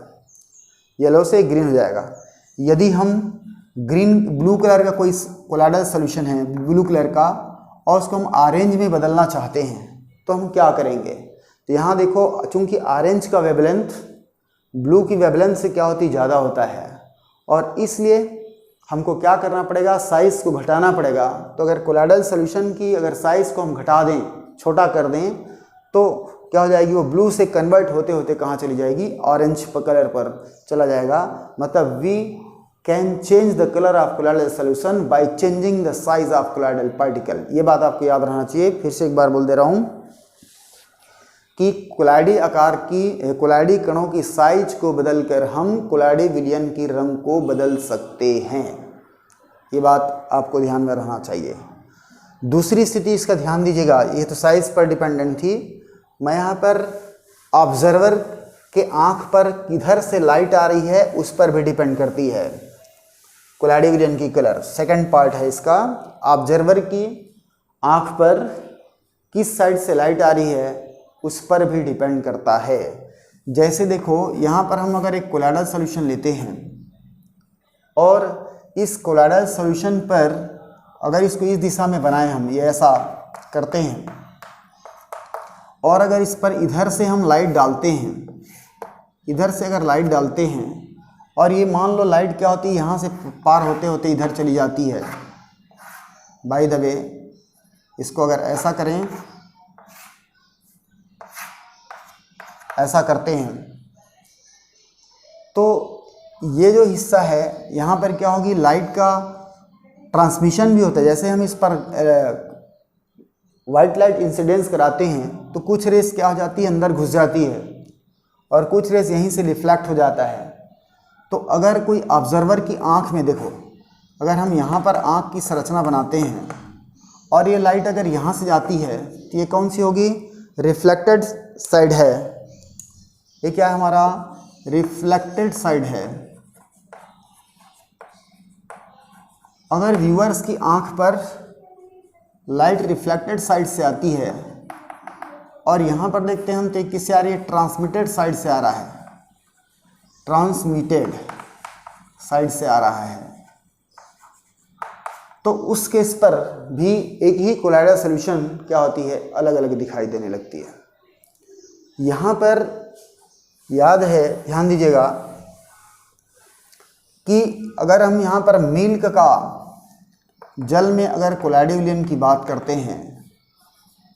येलो से ग्रीन हो जाएगा। यदि हम ब्लू कलर का कोई कोलाइडल सॉल्यूशन है ब्लू कलर का और उसको हम ऑरेंज में बदलना चाहते हैं तो हम क्या करेंगे, तो यहाँ देखो चूंकि ऑरेंज का वेवलेंथ ब्लू की वेवलेंथ से क्या होती, ज़्यादा होता है, और इसलिए हमको क्या करना पड़ेगा, साइज़ को घटाना पड़ेगा। तो अगर कोलाइडल सॉल्यूशन की अगर साइज़ को हम घटा दें, छोटा कर दें, तो क्या हो जाएगी, वो ब्लू से कन्वर्ट होते होते कहाँ चली जाएगी, ऑरेंज कलर पर चला जाएगा। मतलब can change the colour of colloidal solution by changing the size of colloidal particle. ये बात आपको याद रहना चाहिए। फिर से एक बार बोल दे रहा हूँ कि कोलाइडी कणों की साइज को बदलकर हम कोलाइडी विलयन की रंग को बदल सकते हैं। ये बात आपको ध्यान में रहना चाहिए। दूसरी स्थिति इसका ध्यान दीजिएगा, ये तो साइज पर डिपेंडेंट थी। मैं यहाँ पर ऑब्जर्वर के आँख पर किधर से लाइट आ रही है उस पर भी डिपेंड करती है कोलाइडी विलयन की कलर। सेकंड पार्ट है इसका, ऑब्जर्वर की आँख पर किस साइड से लाइट आ रही है उस पर भी डिपेंड करता है। जैसे देखो यहाँ पर हम अगर एक कोलाइडल सॉल्यूशन लेते हैं और इस कोलाइडल सॉल्यूशन पर अगर इसको इस दिशा में बनाएं, हम ये ऐसा करते हैं और अगर इस पर इधर से हम लाइट डालते हैं, इधर से अगर लाइट डालते हैं और ये मान लो लाइट क्या होती है यहाँ से पार होते होते इधर चली जाती है। बाय द वे इसको अगर ऐसा करें, ऐसा करते हैं तो ये जो हिस्सा है यहाँ पर क्या होगी, लाइट का ट्रांसमिशन भी होता है। जैसे हम इस पर वाइट लाइट इंसिडेंस कराते हैं तो कुछ रेस क्या हो जाती है, अंदर घुस जाती है और कुछ रेस यहीं से रिफ्लेक्ट हो जाता है। तो अगर कोई ऑब्जर्वर की आँख में देखो, अगर हम यहाँ पर आँख की संरचना बनाते हैं और ये लाइट अगर यहाँ से जाती है तो ये कौन सी होगी, रिफ्लेक्टेड साइड है। ये क्या है, हमारा रिफ्लेक्टेड साइड है। अगर व्यूअर्स की आंख पर लाइट रिफ्लेक्टेड साइड से आती है और यहाँ पर देखते हैं हम तो किससे आ रही है, ट्रांसमिटेड साइड से आ रहा है, ट्रांसमिटेड साइड से आ रहा है, तो उस केस पर भी एक ही कोलाइडल सॉल्यूशन क्या होती है, अलग अलग दिखाई देने लगती है। यहाँ पर याद है, ध्यान दीजिएगा कि अगर हम यहाँ पर मिल्क का जल में अगर कोलाइडी विलयन की बात करते हैं,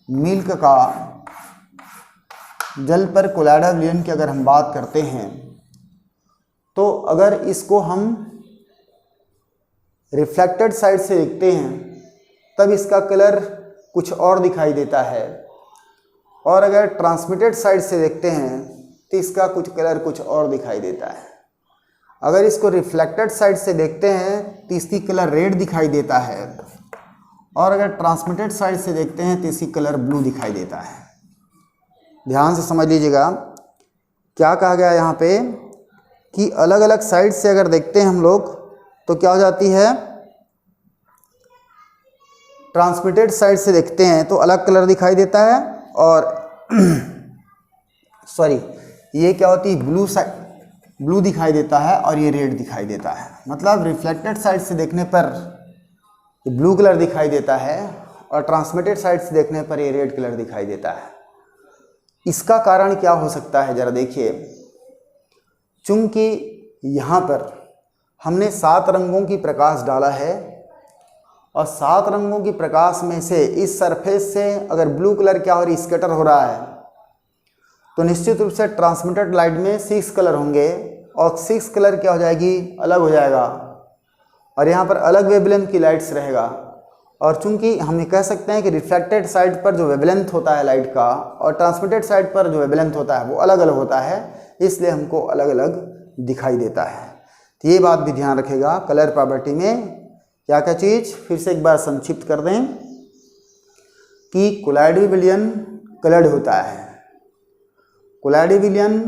मिल्क का जल पर कोलाइडी विलयन की अगर हम बात करते हैं तो अगर इसको हम रिफ्लेक्टेड साइड से देखते हैं तब इसका कलर कुछ और दिखाई देता है, और अगर ट्रांसमिटेड साइड से देखते हैं तो इसका कुछ कलर कुछ और दिखाई देता है। अगर इसको रिफ्लेक्टेड साइड से देखते हैं तो इसकी कलर रेड दिखाई देता है, और अगर ट्रांसमिटेड साइड से देखते हैं तो इसकी कलर ब्लू दिखाई देता है। ध्यान से समझ लीजिएगा क्या कहा गया यहाँ पे कि अलग अलग साइड से अगर देखते हैं हम लोग तो क्या हो जाती है, ट्रांसमिटेड साइड से देखते हैं तो अलग कलर दिखाई देता है, और सॉरी ये क्या होती है, ब्लू साइड ब्लू दिखाई देता है और ये रेड दिखाई देता है। मतलब रिफ्लेक्टेड साइड से देखने पर ये ब्लू कलर दिखाई देता है और ट्रांसमिटेड साइड से देखने पर ये रेड कलर दिखाई देता है। इसका कारण क्या हो सकता है, जरा देखिए। चूंकि यहाँ पर हमने 7 रंगों की प्रकाश डाला है और 7 रंगों की प्रकाश में से इस सरफेस से अगर ब्लू कलर क्या हो रही, स्कैटर हो रहा है, तो निश्चित रूप से ट्रांसमिटेड लाइट में 6 कलर होंगे और 6 कलर क्या हो जाएगी, अलग हो जाएगा, और यहाँ पर अलग वेवलेंथ की लाइट्स रहेगा। और चूंकि हम ये कह सकते हैं कि रिफ्लेक्टेड साइड पर जो वेवलेंथ होता है लाइट का और ट्रांसमिटेड साइड पर जो वेवलेंथ होता है वो अलग अलग होता है, इसलिए हमको अलग अलग दिखाई देता है। तो ये बात भी ध्यान रखेगा कलर प्रॉपर्टी में। क्या क्या चीज़ फिर से एक बार संक्षिप्त कर दें कि कोलाइडी विलयन कलर्ड होता है। कोलाइडी विलयन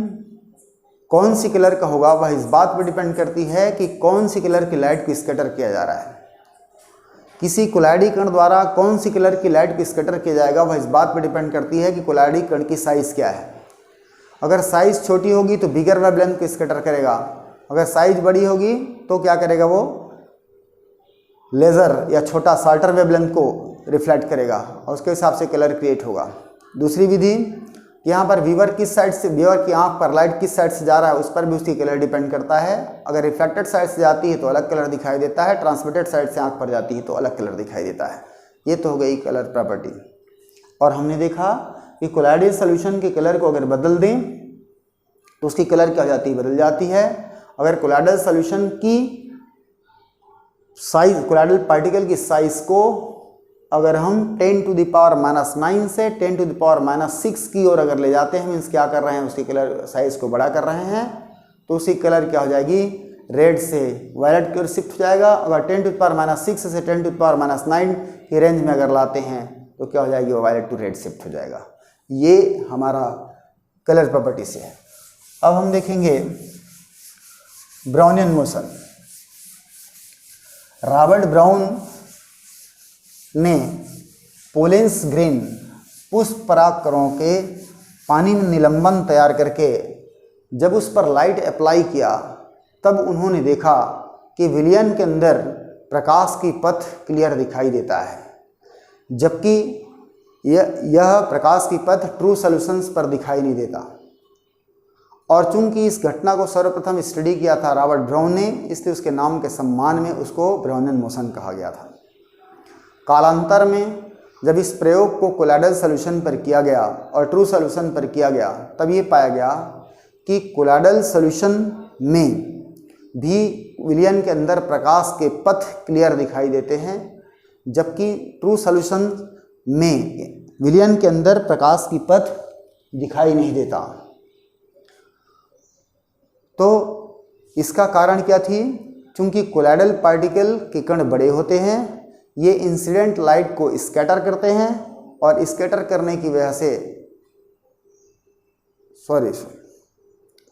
कौन सी कलर का होगा वह इस बात पर डिपेंड करती है कि कौन सी कलर की लाइट को स्कैटर किया जा रहा है। किसी कोलाइडी कण द्वारा कौन सी कलर की लाइट को स्कैटर किया जाएगा वह इस बात पर डिपेंड करती है कि कोलाइडी कण की साइज़ क्या है। अगर साइज़ छोटी होगी तो बिगर वेवलेंथ को स्कैटर करेगा, अगर साइज बड़ी होगी तो क्या करेगा, वो लेज़र या छोटा शार्टर वेवलेंथ को रिफ्लेक्ट करेगा और उसके हिसाब से कलर क्रिएट होगा। दूसरी विधि, यहाँ पर व्यूअर किस साइड से, व्यूअर की आंख पर लाइट किस साइड से जा रहा है उस पर भी उसकी कलर डिपेंड करता है। अगर रिफ्लेक्टेड साइड से जाती है तो अलग कलर दिखाई देता है, ट्रांसमिटेड साइड से आंख पर जाती है तो अलग कलर दिखाई देता है। ये तो हो गई कलर प्रॉपर्टी। और हमने देखा कि कोलाइडल सॉल्यूशन के कलर को अगर बदल दें तो उसकी कलर क्या हो जाती है, बदल जाती है। अगर कोलाइडल सॉल्यूशन की साइज कोलाइडल पार्टिकल की साइज को अगर हम 10⁻⁹ से 10⁻⁶ की ओर अगर ले जाते हैं, मीन्स क्या कर रहे हैं, उसकी कलर साइज को बड़ा कर रहे हैं, तो उसकी कलर क्या हो जाएगी, रेड से वायलेट की ओर शिफ्ट हो जाएगा। अगर 10⁻⁶ से 10⁻⁹ की रेंज में अगर लाते हैं तो क्या हो जाएगी, वो वायलेट टू रेड शिफ्ट हो जाएगा। ये हमारा कलर प्रॉपर्टी से है। अब हम देखेंगे ब्राउनियन मोशन। रॉबर्ट ब्राउन ने पोलेंस ग्रेन पुष्प परागकणों के पानी में निलंबन तैयार करके जब उस पर लाइट अप्लाई किया, तब उन्होंने देखा कि विलयन के अंदर प्रकाश की पथ क्लियर दिखाई देता है, जबकि यह प्रकाश की पथ ट्रू सॉल्यूशंस पर दिखाई नहीं देता। और चूंकि इस घटना को सर्वप्रथम स्टडी किया था रॉबर्ट ब्राउन ने, इसलिए उसके नाम के सम्मान में उसको ब्राउनियन मोशन कहा गया था। कालांतर में जब इस प्रयोग को कोलाइडल सॉल्यूशन पर किया गया और ट्रू सॉल्यूशन पर किया गया, तब ये पाया गया कि कोलाइडल सॉल्यूशन में भी विलयन के अंदर प्रकाश के पथ क्लियर दिखाई देते हैं, जबकि ट्रू सॉल्यूशन में विलयन के अंदर प्रकाश की पथ दिखाई नहीं देता। तो इसका कारण क्या थी, चूंकि कोलाइडल पार्टिकल के कण बड़े होते हैं, ये इंसिडेंट लाइट को स्कैटर करते हैं और स्कैटर करने की वजह से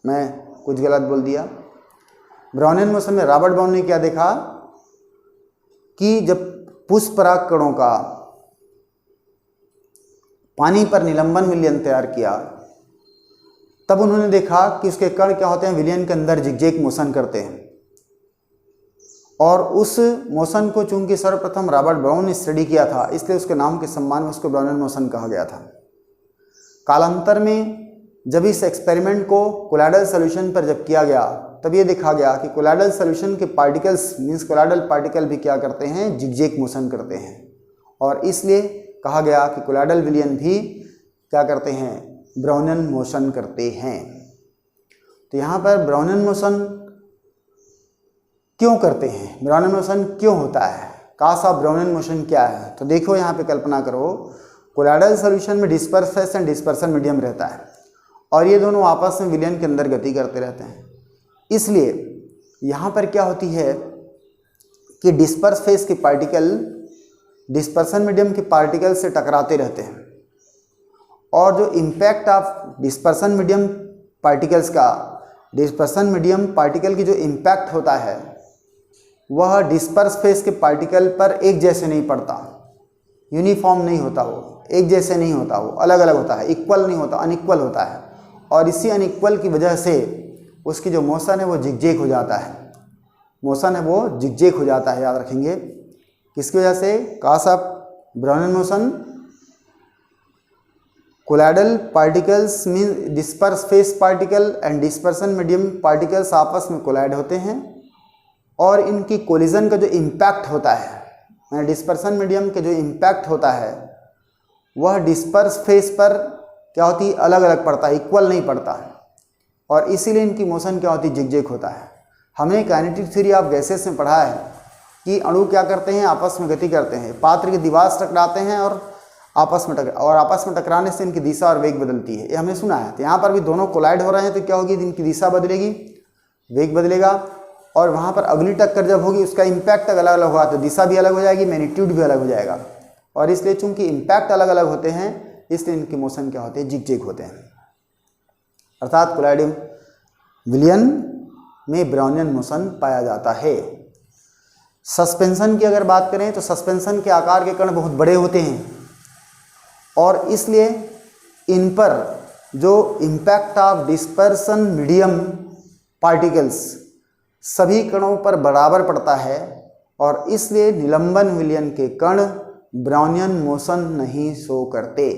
मैं कुछ गलत बोल दिया। ब्राउनियन मोशन में रॉबर्ट ब्राउन ने क्या देखा कि जब पुष्प पराग कणों का पानी पर निलंबन विलयन तैयार किया, तब उन्होंने देखा कि उसके कण क्या होते हैं, विलयन के अंदर जिगजैग मोशन करते हैं। और उस मोशन को चूंकि सर्वप्रथम रॉबर्ट ब्राउन ने स्टडी किया था, इसलिए उसके नाम के सम्मान में उसको ब्राउनियन मोशन कहा गया था। कालांतर में जब इस एक्सपेरिमेंट को कोलाइडल सॉल्यूशन पर जब किया गया, तब ये देखा गया कि कोलाइडल सॉल्यूशन के पार्टिकल्स मीन्स कोलाइडल पार्टिकल भी क्या करते हैं, जिगजैग मोशन करते हैं। और इसलिए कहा गया कि कोलाइडल विलयन भी क्या करते हैं, ब्राउनियन मोशन करते हैं। तो यहाँ पर ब्राउनियन मोशन क्यों करते हैं, ब्राउनियन मोशन क्यों होता है, काश ऑफ ब्राउनियन मोशन क्या है। तो देखो यहाँ पे कल्पना करो, कोलाइडल सॉल्यूशन में disperse phase and dispersion medium रहता है और ये दोनों आपस में विलयन के अंदर गति करते रहते हैं। इसलिए यहाँ पर क्या होती है कि डिस्पर्स फेस के पार्टिकल डिस्पर्सन मीडियम के पार्टिकल से टकराते रहते हैं, और जो impact of dispersion medium particles का, डिस्पर्सन मीडियम पार्टिकल की जो इम्पैक्ट होता है, वह डिस्पर्स फेस के पार्टिकल पर एक जैसे नहीं पड़ता, यूनिफॉर्म नहीं होता, वो एक जैसे नहीं होता, वो अलग अलग होता है, इक्वल नहीं होता, अनइक्वल होता है। और इसी अनइक्वल की वजह से उसकी जो मोशन है वो जिगजैग हो जाता है, मोशन है वो जिगजैग हो जाता है। याद रखेंगे किसकी वजह से, काश of Brownian motion, colloidal particles mean disperse phase particle and dispersion medium particles आपस में कोलाइड होते हैं, और इनकी कोलिजन का जो इम्पैक्ट होता है, यानी डिस्पर्सन मीडियम के जो इम्पैक्ट होता है, वह डिस्पर्स फेस पर क्या होती है, अलग अलग पड़ता है, इक्वल नहीं पड़ता है, और इसीलिए इनकी मोशन क्या होती है, जिगजैग होता है। हमने काइनेटिक थ्योरी ऑफ गैसेस में पढ़ा है कि अणु क्या करते हैं, आपस में गति करते हैं, पात्र की दीवार से टकराते हैं और आपस में टकराने से इनकी दिशा और वेग बदलती है, ये हमने सुना है। तो यहाँ पर भी दोनों कोलाइड हो रहे हैं, तो क्या होगी, इनकी दिशा बदलेगी, वेग बदलेगा, और वहाँ पर अगली टक्कर जब होगी उसका इम्पैक्ट अलग अलग होगा, तो दिशा भी अलग हो जाएगी, मैग्नीट्यूड भी अलग हो जाएगा। और इसलिए चूंकि इम्पैक्ट अलग अलग होते हैं, इसलिए इनकी मोशन क्या होते हैं, जिगजैग होते हैं। अर्थात कोलाइडल विलयन में ब्राउनियन मोशन पाया जाता है। सस्पेंशन की अगर बात करें तो सस्पेंशन के आकार के कण बहुत बड़े होते हैं, और इसलिए इन पर जो impact of dispersion medium particles सभी कणों पर बराबर पड़ता है, और इसलिए निलंबन विलयन के कण ब्राउनियन मोशन नहीं शो करते।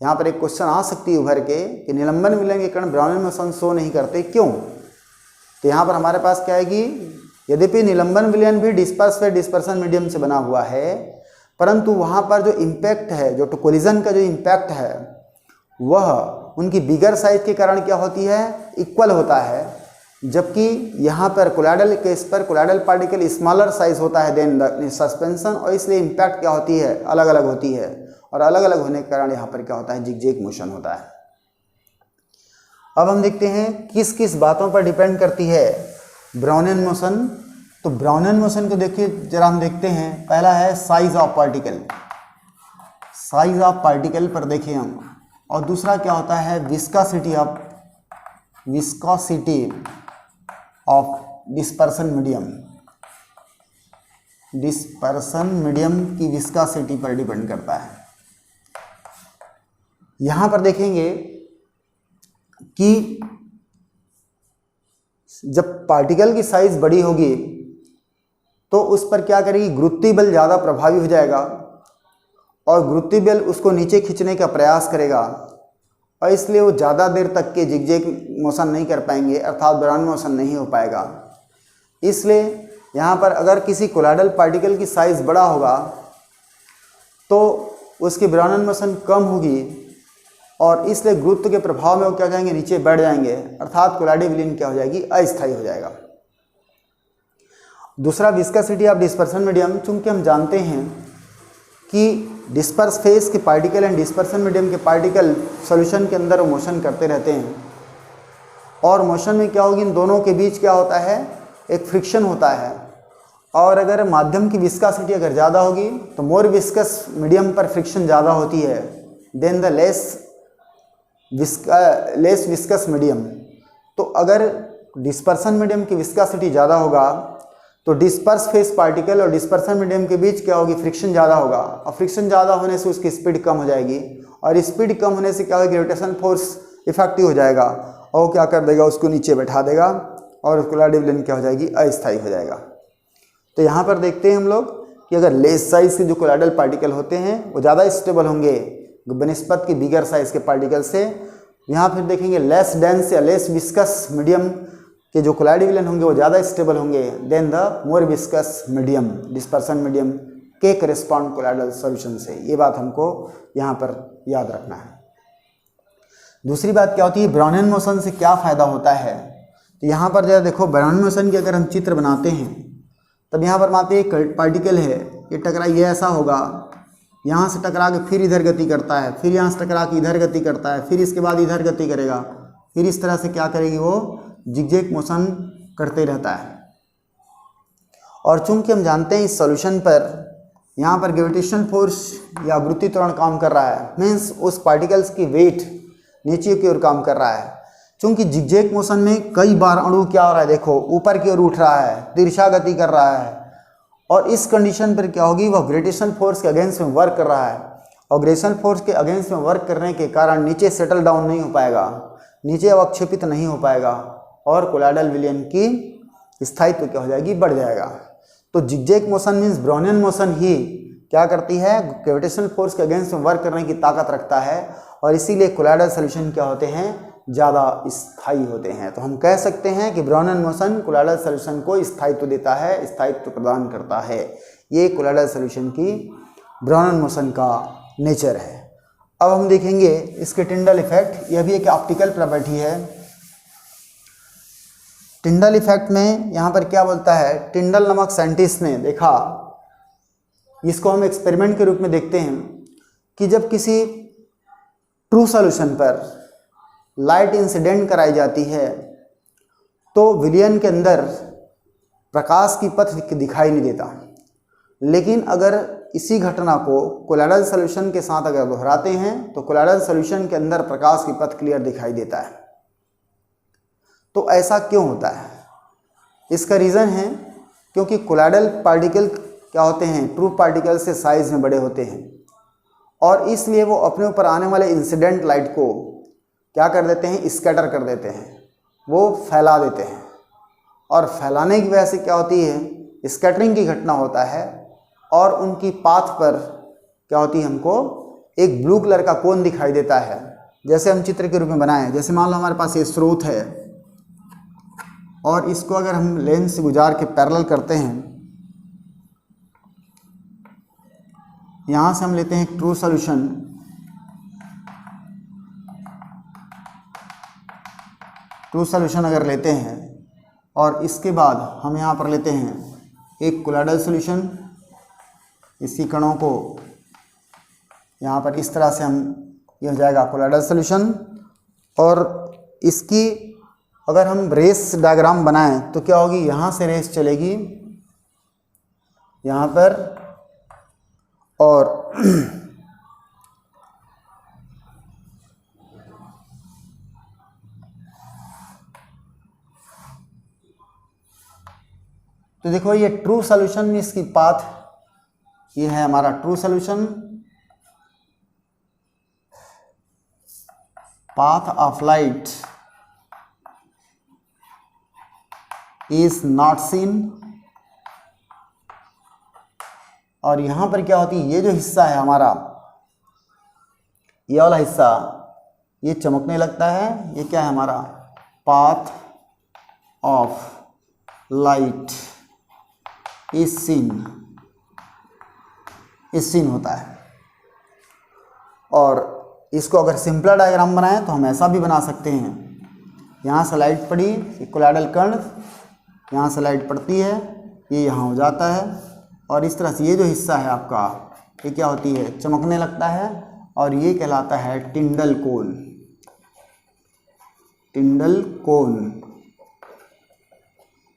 यहाँ पर एक क्वेश्चन आ सकती है उभर के कि निलंबन विलयन के कण ब्राउनियन मोशन शो नहीं करते, क्यों। तो यहाँ पर हमारे पास क्या आएगी, यद्यपि निलंबन विलयन भी डिस्पर्सन मीडियम से बना हुआ है, परंतु वहाँ पर जो इम्पैक्ट है, जो कोलिजन का जो इम्पैक्ट है, वह उनकी बिगर साइज के कारण क्या होती है, इक्वल होता है। जबकि यहाँ पर कोलाइडल केस पर कोलाइडल पार्टिकल स्मॉलर साइज होता है देन द सस्पेंशन, और इसलिए इम्पैक्ट क्या होती है, अलग अलग होती है, और अलग अलग होने के कारण यहाँ पर क्या होता है, जिगजैग मोशन होता है। अब हम देखते हैं किस किस बातों पर डिपेंड करती है ब्राउनियन मोशन। तो ब्राउनियन मोशन को देखिए जरा हम देखते हैं। पहला है size of particle, size of particle पर देखिए हम, और दूसरा क्या होता है viscosity of dispersion medium, dispersion medium की विस्कोसिटी पर डिपेंड करता है। यहाँ पर देखेंगे कि जब पार्टिकल की साइज बड़ी होगी तो उस पर क्या करेगी, गुरुत्वीय बल ज़्यादा प्रभावी हो जाएगा, और गुरुत्वीय बल उसको नीचे खींचने का प्रयास करेगा, और इसलिए वो ज़्यादा देर तक के जिगजैग मोशन नहीं कर पाएंगे, अर्थात ब्राउनियन मोशन नहीं हो पाएगा। इसलिए यहाँ पर अगर किसी कोलाइडल पार्टिकल की साइज़ बड़ा होगा तो उसकी ब्राउनियन मोशन कम होगी, और इसलिए गुरुत्व के प्रभाव में वो क्या जाएंगे, नीचे बैठ जाएंगे, अर्थात कोलाइडल विलयन क्या हो जाएगी, अस्थायी हो जाएगा। दूसरा विस्कोसिटी ऑफ डिस्पर्सन मीडियम, चूँकि हम जानते हैं कि डिस्पर्स फेस के पार्टिकल एंड डिस्पर्सन मीडियम के पार्टिकल सॉल्यूशन के अंदर मोशन करते रहते हैं, और मोशन में क्या होगी, इन दोनों के बीच क्या होता है, एक फ्रिक्शन होता है, और अगर माध्यम की विस्कोसिटी अगर ज़्यादा होगी तो मोर विस्कस मीडियम पर फ्रिक्शन ज़्यादा होती है then the less viscous medium. तो अगर डिस्पर्सन मीडियम की विस्कोसिटी ज़्यादा होगा तो डिस्पर्स फेस पार्टिकल और डिस्पर्सन मीडियम के बीच क्या होगी, फ्रिक्शन ज़्यादा होगा, और फ्रिक्शन ज़्यादा होने से उसकी स्पीड कम हो जाएगी, और स्पीड कम होने से क्या होगा, ग्रेविटेशन फोर्स इफेक्टिव हो जाएगा, और क्या कर देगा, उसको नीचे बैठा देगा, और कोलाइडल विलयन क्या हो जाएगी, अस्थायी हो जाएगा। तो यहाँ पर देखते हैं हम लोग कि अगर लेस साइज के जो कोलाइडल पार्टिकल होते हैं वो ज़्यादा स्टेबल होंगे बनिस्पत की बिगर साइज के पार्टिकल से। यहाँ फिर देखेंगे लेस डेंस या लेस विस्कस मीडियम के जो कोलाइडल विलयन होंगे वो ज़्यादा स्टेबल होंगे then the more viscous medium, dispersion medium के करेस्पॉन्ड कोलाइडल सॉल्यूशन से। ये बात हमको यहाँ पर याद रखना है। दूसरी बात क्या होती है, ब्राउनियन मोशन से क्या फ़ायदा होता है। तो यहाँ पर जरा देखो, ब्राउनियन मोशन के अगर हम चित्र बनाते हैं तब यहाँ पर मानते हैं एक पार्टिकल है, ये टकरा, ये ऐसा होगा, यहाँ से टकरा के फिर इधर गति करता है, फिर यहाँ से टकरा के इधर गति करता है, फिर इसके बाद इधर गति करेगा, फिर इस तरह से क्या करेगी, वो जिगजैग मोशन करते रहता है। और चूंकि हम जानते हैं इस सॉल्यूशन पर यहाँ पर ग्रेविटेशनल फोर्स या गुरुत्वीय त्वरण काम कर रहा है, मीन्स उस पार्टिकल्स की वेट नीचे की ओर काम कर रहा है। चूंकि जिगजैग मोशन में कई बार अणु क्या हो रहा है, देखो ऊपर की ओर उठ रहा है, तिरछा गति कर रहा है, और इस कंडीशन पर क्या होगी, वह ग्रेविटेशनल फोर्स के अगेंस्ट में वर्क कर रहा है, और ग्रेविटेशनल फोर्स के अगेंस्ट में वर्क करने के कारण नीचे सेटल डाउन नहीं हो पाएगा, नीचे अवक्षेपित नहीं हो पाएगा, और कोलाइडल विलयन की स्थायित्व क्या हो जाएगी, बढ़ जाएगा। तो zigzag motion means Brownian motion ही क्या करती है, ग्रेविटेशनल फोर्स के अगेंस्ट में वर्क करने की ताकत रखता है, और इसीलिए कोलाइडल सॉल्यूशन क्या होते हैं, ज़्यादा स्थायी होते हैं। तो हम कह सकते हैं कि ब्राउनियन मोशन कोलाइडल सॉल्यूशन को स्थायित्व देता है, स्थायित्व प्रदान करता है। ये कोलाइडल सॉल्यूशन की ब्राउनियन मोशन का नेचर है। अब हम देखेंगे इसके टिंडल इफेक्ट। यह भी एक ऑप्टिकल प्रॉपर्टी है। टिंडल इफेक्ट में यहाँ पर क्या बोलता है, टिंडल नामक साइंटिस्ट ने देखा, इसको हम एक्सपेरिमेंट के रूप में देखते हैं कि जब किसी ट्रू सॉल्यूशन पर लाइट इंसिडेंट कराई जाती है तो विलयन के अंदर प्रकाश की पथ दिखाई नहीं देता, लेकिन अगर इसी घटना को कोलाइडल सॉल्यूशन के साथ अगर दोहराते हैं तो कोलाइडल सॉल्यूशन के अंदर प्रकाश की पथ क्लियर दिखाई देता है। तो ऐसा क्यों होता है, इसका रीज़न है क्योंकि कोलाइडल पार्टिकल क्या होते हैं, ट्रू पार्टिकल से साइज में बड़े होते हैं, और इसलिए वो अपने ऊपर आने वाले इंसिडेंट लाइट को क्या कर देते हैं, स्कैटर कर देते हैं, वो फैला देते हैं, और फैलाने की वजह से क्या होती है, स्कैटरिंग की घटना होता है, और उनकी पाथ पर क्या होती है, हमको एक ब्लू कलर का कोन दिखाई देता है। जैसे हम चित्र के रूप में बनाएं, जैसे मान लो हमारे पास ये स्रोत है और इसको अगर हम लेंस से गुजार के पैरेलल करते हैं, यहाँ से हम लेते हैं ट्रू सॉल्यूशन, ट्रू सॉल्यूशन अगर लेते हैं और इसके बाद हम यहाँ पर लेते हैं एक कोलाइडल सॉल्यूशन। इसी कणों को यहाँ पर इस तरह से हम, ये हो जाएगा कोलाइडल सॉल्यूशन। और इसकी अगर हम रेस डायग्राम बनाएं तो क्या होगी, यहाँ से रेस चलेगी यहाँ पर, और तो देखो ये ट्रू सॉल्यूशन में इसकी पाथ, ये है हमारा true solution. Path of light is not seen. और यहां पर क्या होती है, ये जो हिस्सा है हमारा, ये वाला हिस्सा, ये चमकने लगता है। ये क्या है हमारा, path of light is seen होता है। और इसको अगर सिंपल डायग्राम बनाएं तो हम ऐसा भी बना सकते हैं, यहाँ से लाइट पड़ी, कोलाइडल कण, यहाँ से लाइट पड़ती है, ये यहाँ हो जाता है, और इस तरह से ये जो हिस्सा है आपका, ये क्या होती है, चमकने लगता है, और ये कहलाता है टिंडल कोन। टिंडल कोन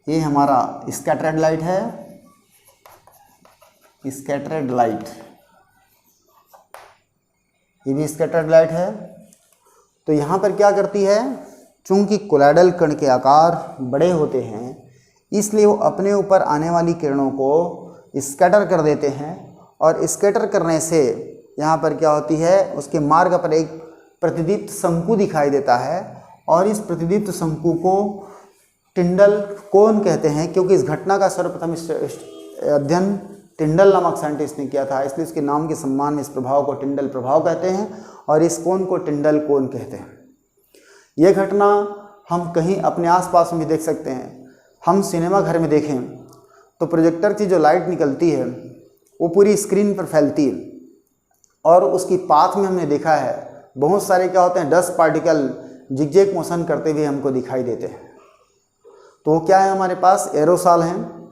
ये हमारा स्कैटर्ड लाइट है, स्कैटर्ड लाइट, ये भी स्कैटर्ड लाइट है। तो यहाँ पर क्या करती है, चूंकि कोलाइडल कण के आकार बड़े होते हैं, इसलिए वो अपने ऊपर आने वाली किरणों को स्कैटर कर देते हैं, और स्कैटर करने से यहाँ पर क्या होती है, उसके मार्ग पर एक प्रतिदीप्त शंकु दिखाई देता है, और इस प्रतिदीप्त शंकु को टिंडल कोन कहते हैं, क्योंकि इस घटना का सर्वप्रथम अध्ययन टिंडल नामक साइंटिस्ट ने किया था, इसलिए उसके नाम के सम्मान में इस प्रभाव को टिंडल प्रभाव कहते हैं, और इस कोन को टिंडल कोन कहते हैं। यह घटना हम कहीं अपने आसपास में भी देख सकते हैं। हम सिनेमा घर में देखें तो प्रोजेक्टर की जो लाइट निकलती है वो पूरी स्क्रीन पर फैलती है, और उसकी पाथ में हमने देखा है बहुत सारे क्या होते हैं, डस्ट पार्टिकल जिगजैग मोशन करते हुए हमको दिखाई देते हैं। तो वो क्या है, हमारे पास एरोसॉल हैं,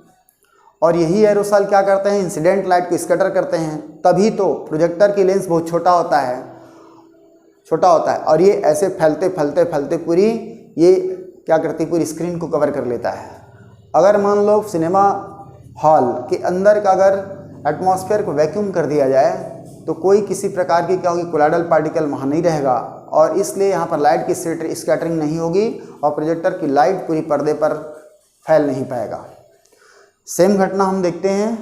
और यही एरोसॉल क्या करते हैं, इंसिडेंट लाइट को स्कैटर करते हैं। तभी तो प्रोजेक्टर की लेंस बहुत छोटा होता है, और ये ऐसे फैलते फैलते फैलते पूरी, ये क्या करती है, पूरी स्क्रीन को कवर कर लेता है। अगर मान लो सिनेमा हॉल के अंदर का अगर एटमॉस्फेयर को वैक्यूम कर दिया जाए तो कोई किसी प्रकार की क्या होगी, कोलाइडल पार्टिकल वहाँ नहीं रहेगा, और इसलिए यहाँ पर लाइट की स्कैटरिंग नहीं होगी, और प्रोजेक्टर की लाइट पूरी पर्दे पर फैल नहीं पाएगा। सेम घटना हम देखते हैं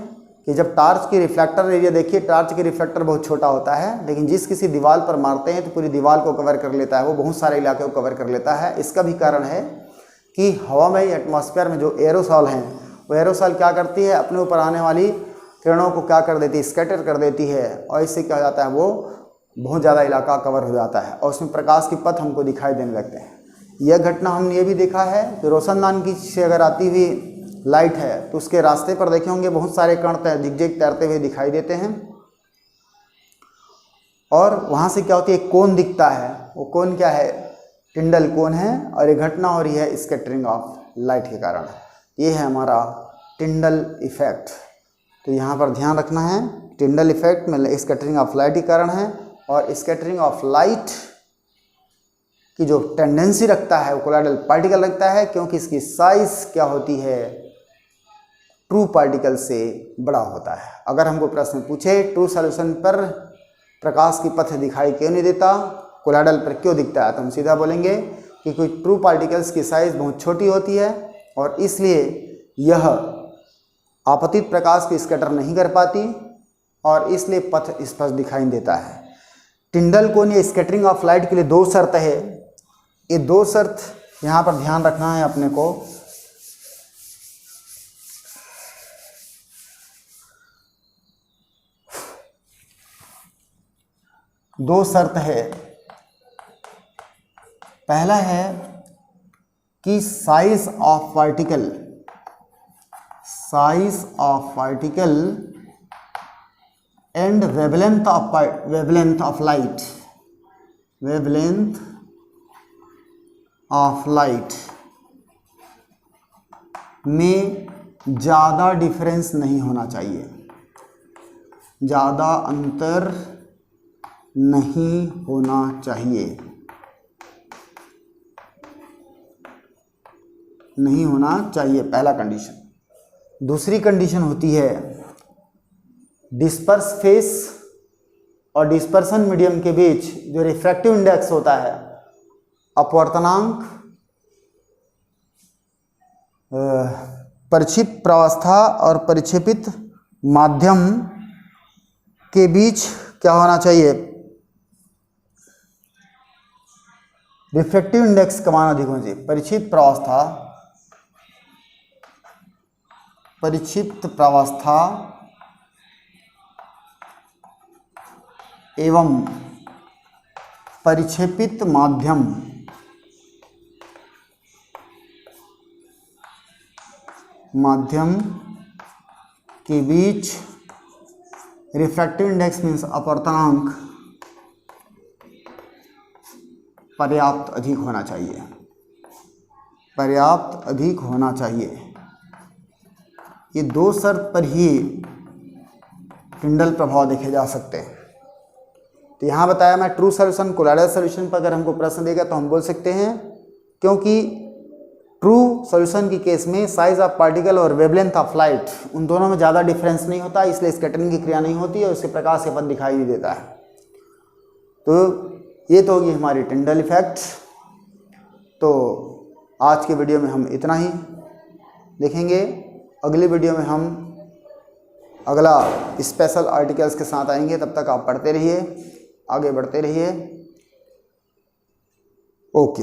कि जब टार्च की रिफ्लेक्टर एरिया देखिए, टार्च की रिफ्लेक्टर बहुत छोटा होता है, लेकिन जिस किसी दीवार पर मारते हैं तो पूरी दीवार को कवर कर लेता है, वो बहुत सारे इलाके को कवर कर लेता है। इसका भी कारण है कि हवामय एटमॉस्फेयर में जो एरोसॉल हैं, वो एरोसॉल क्या करती है, अपने ऊपर आने वाली किरणों को क्या कर देती है, स्कैटर कर देती है, और इससे क्या हो जाता है, वो बहुत ज़्यादा इलाका कवर हो जाता है, और उसमें प्रकाश की पथ हमको दिखाई देने लगते हैं। यह घटना हमने ये भी देखा है कि रोशनदान की से अगर आती हुई लाइट है तो उसके रास्ते पर देखे होंगे बहुत सारे कण जिगजैग तैरते हुए दिखाई देते हैं, और वहाँ से क्या होती है, कोन दिखता है। वो कोन क्या है, टिंडल कोन है, और ये घटना हो रही है स्कैटरिंग ऑफ लाइट के कारण। ये है हमारा टिंडल इफेक्ट। तो यहाँ पर ध्यान रखना है, टिंडल इफेक्ट में स्कैटरिंग ऑफ लाइट के कारण है, और स्कैटरिंग ऑफ लाइट की जो टेंडेंसी रखता है वो कोलाइडल पार्टिकल रखता है, क्योंकि इसकी साइज क्या होती है, ट्रू पार्टिकल से बड़ा होता है। अगर हमको प्रश्न पूछे ट्रू सॉल्यूशन पर प्रकाश की पथ दिखाई क्यों नहीं देता, कोलाइडल पर क्यों दिखता है, तो हम सीधा बोलेंगे कि कोई ट्रू पार्टिकल्स की साइज बहुत छोटी होती है, और इसलिए यह आपतित प्रकाश को स्कैटर नहीं कर पाती, और इसलिए पथ स्पष्ट दिखाई देता है। टिंडल कोन या स्कैटरिंग ऑफ लाइट के लिए दो शर्त है। ये दो शर्त यहाँ पर ध्यान रखना है अपने को। दो शर्त है। पहला है कि size of particle and wavelength of light में ज़्यादा डिफरेंस नहीं होना चाहिए, ज़्यादा अंतर नहीं होना चाहिए, नहीं होना चाहिए, पहला कंडीशन। दूसरी कंडीशन होती है डिस्पर्स फेस और डिस्पर्सन मीडियम के बीच जो रिफ्रैक्टिव इंडेक्स होता है, अपवर्तनांक, परिक्षेपित प्रावस्था और परिक्षेपित माध्यम के बीच क्या होना चाहिए, रिफ्रैक्टिव इंडेक्स का मान अधिक होना चाहिए। परिक्षेपित प्रावस्था, परिक्षिप्त प्रावस्था एवं परिक्षेपित माध्यम के बीच रिफ्रैक्टिव इंडेक्स मीन्स अपवर्तनांक पर्याप्त अधिक होना चाहिए, पर्याप्त अधिक होना चाहिए। ये दो शर्त पर ही टिंडल प्रभाव देखे जा सकते हैं। तो यहाँ बताया मैं ट्रू सॉल्यूशन, कोलाइडल सॉल्यूशन पर अगर हमको प्रश्न देगा तो हम बोल सकते हैं, क्योंकि ट्रू सॉल्यूशन की केस में साइज ऑफ पार्टिकल और वेवलेंथ ऑफ लाइट उन दोनों में ज़्यादा डिफरेंस नहीं होता, इसलिए स्कैटरिंग की क्रिया नहीं होती और उससे प्रकाश से पथ दिखाई नहीं देता है। तो ये तो होगी हमारी टिंडल इफेक्ट। तो आज के वीडियो में हम इतना ही देखेंगे। अगली वीडियो में हम अगला स्पेशल आर्टिकल्स के साथ आएंगे। तब तक आप पढ़ते रहिए, आगे बढ़ते रहिए। ओके।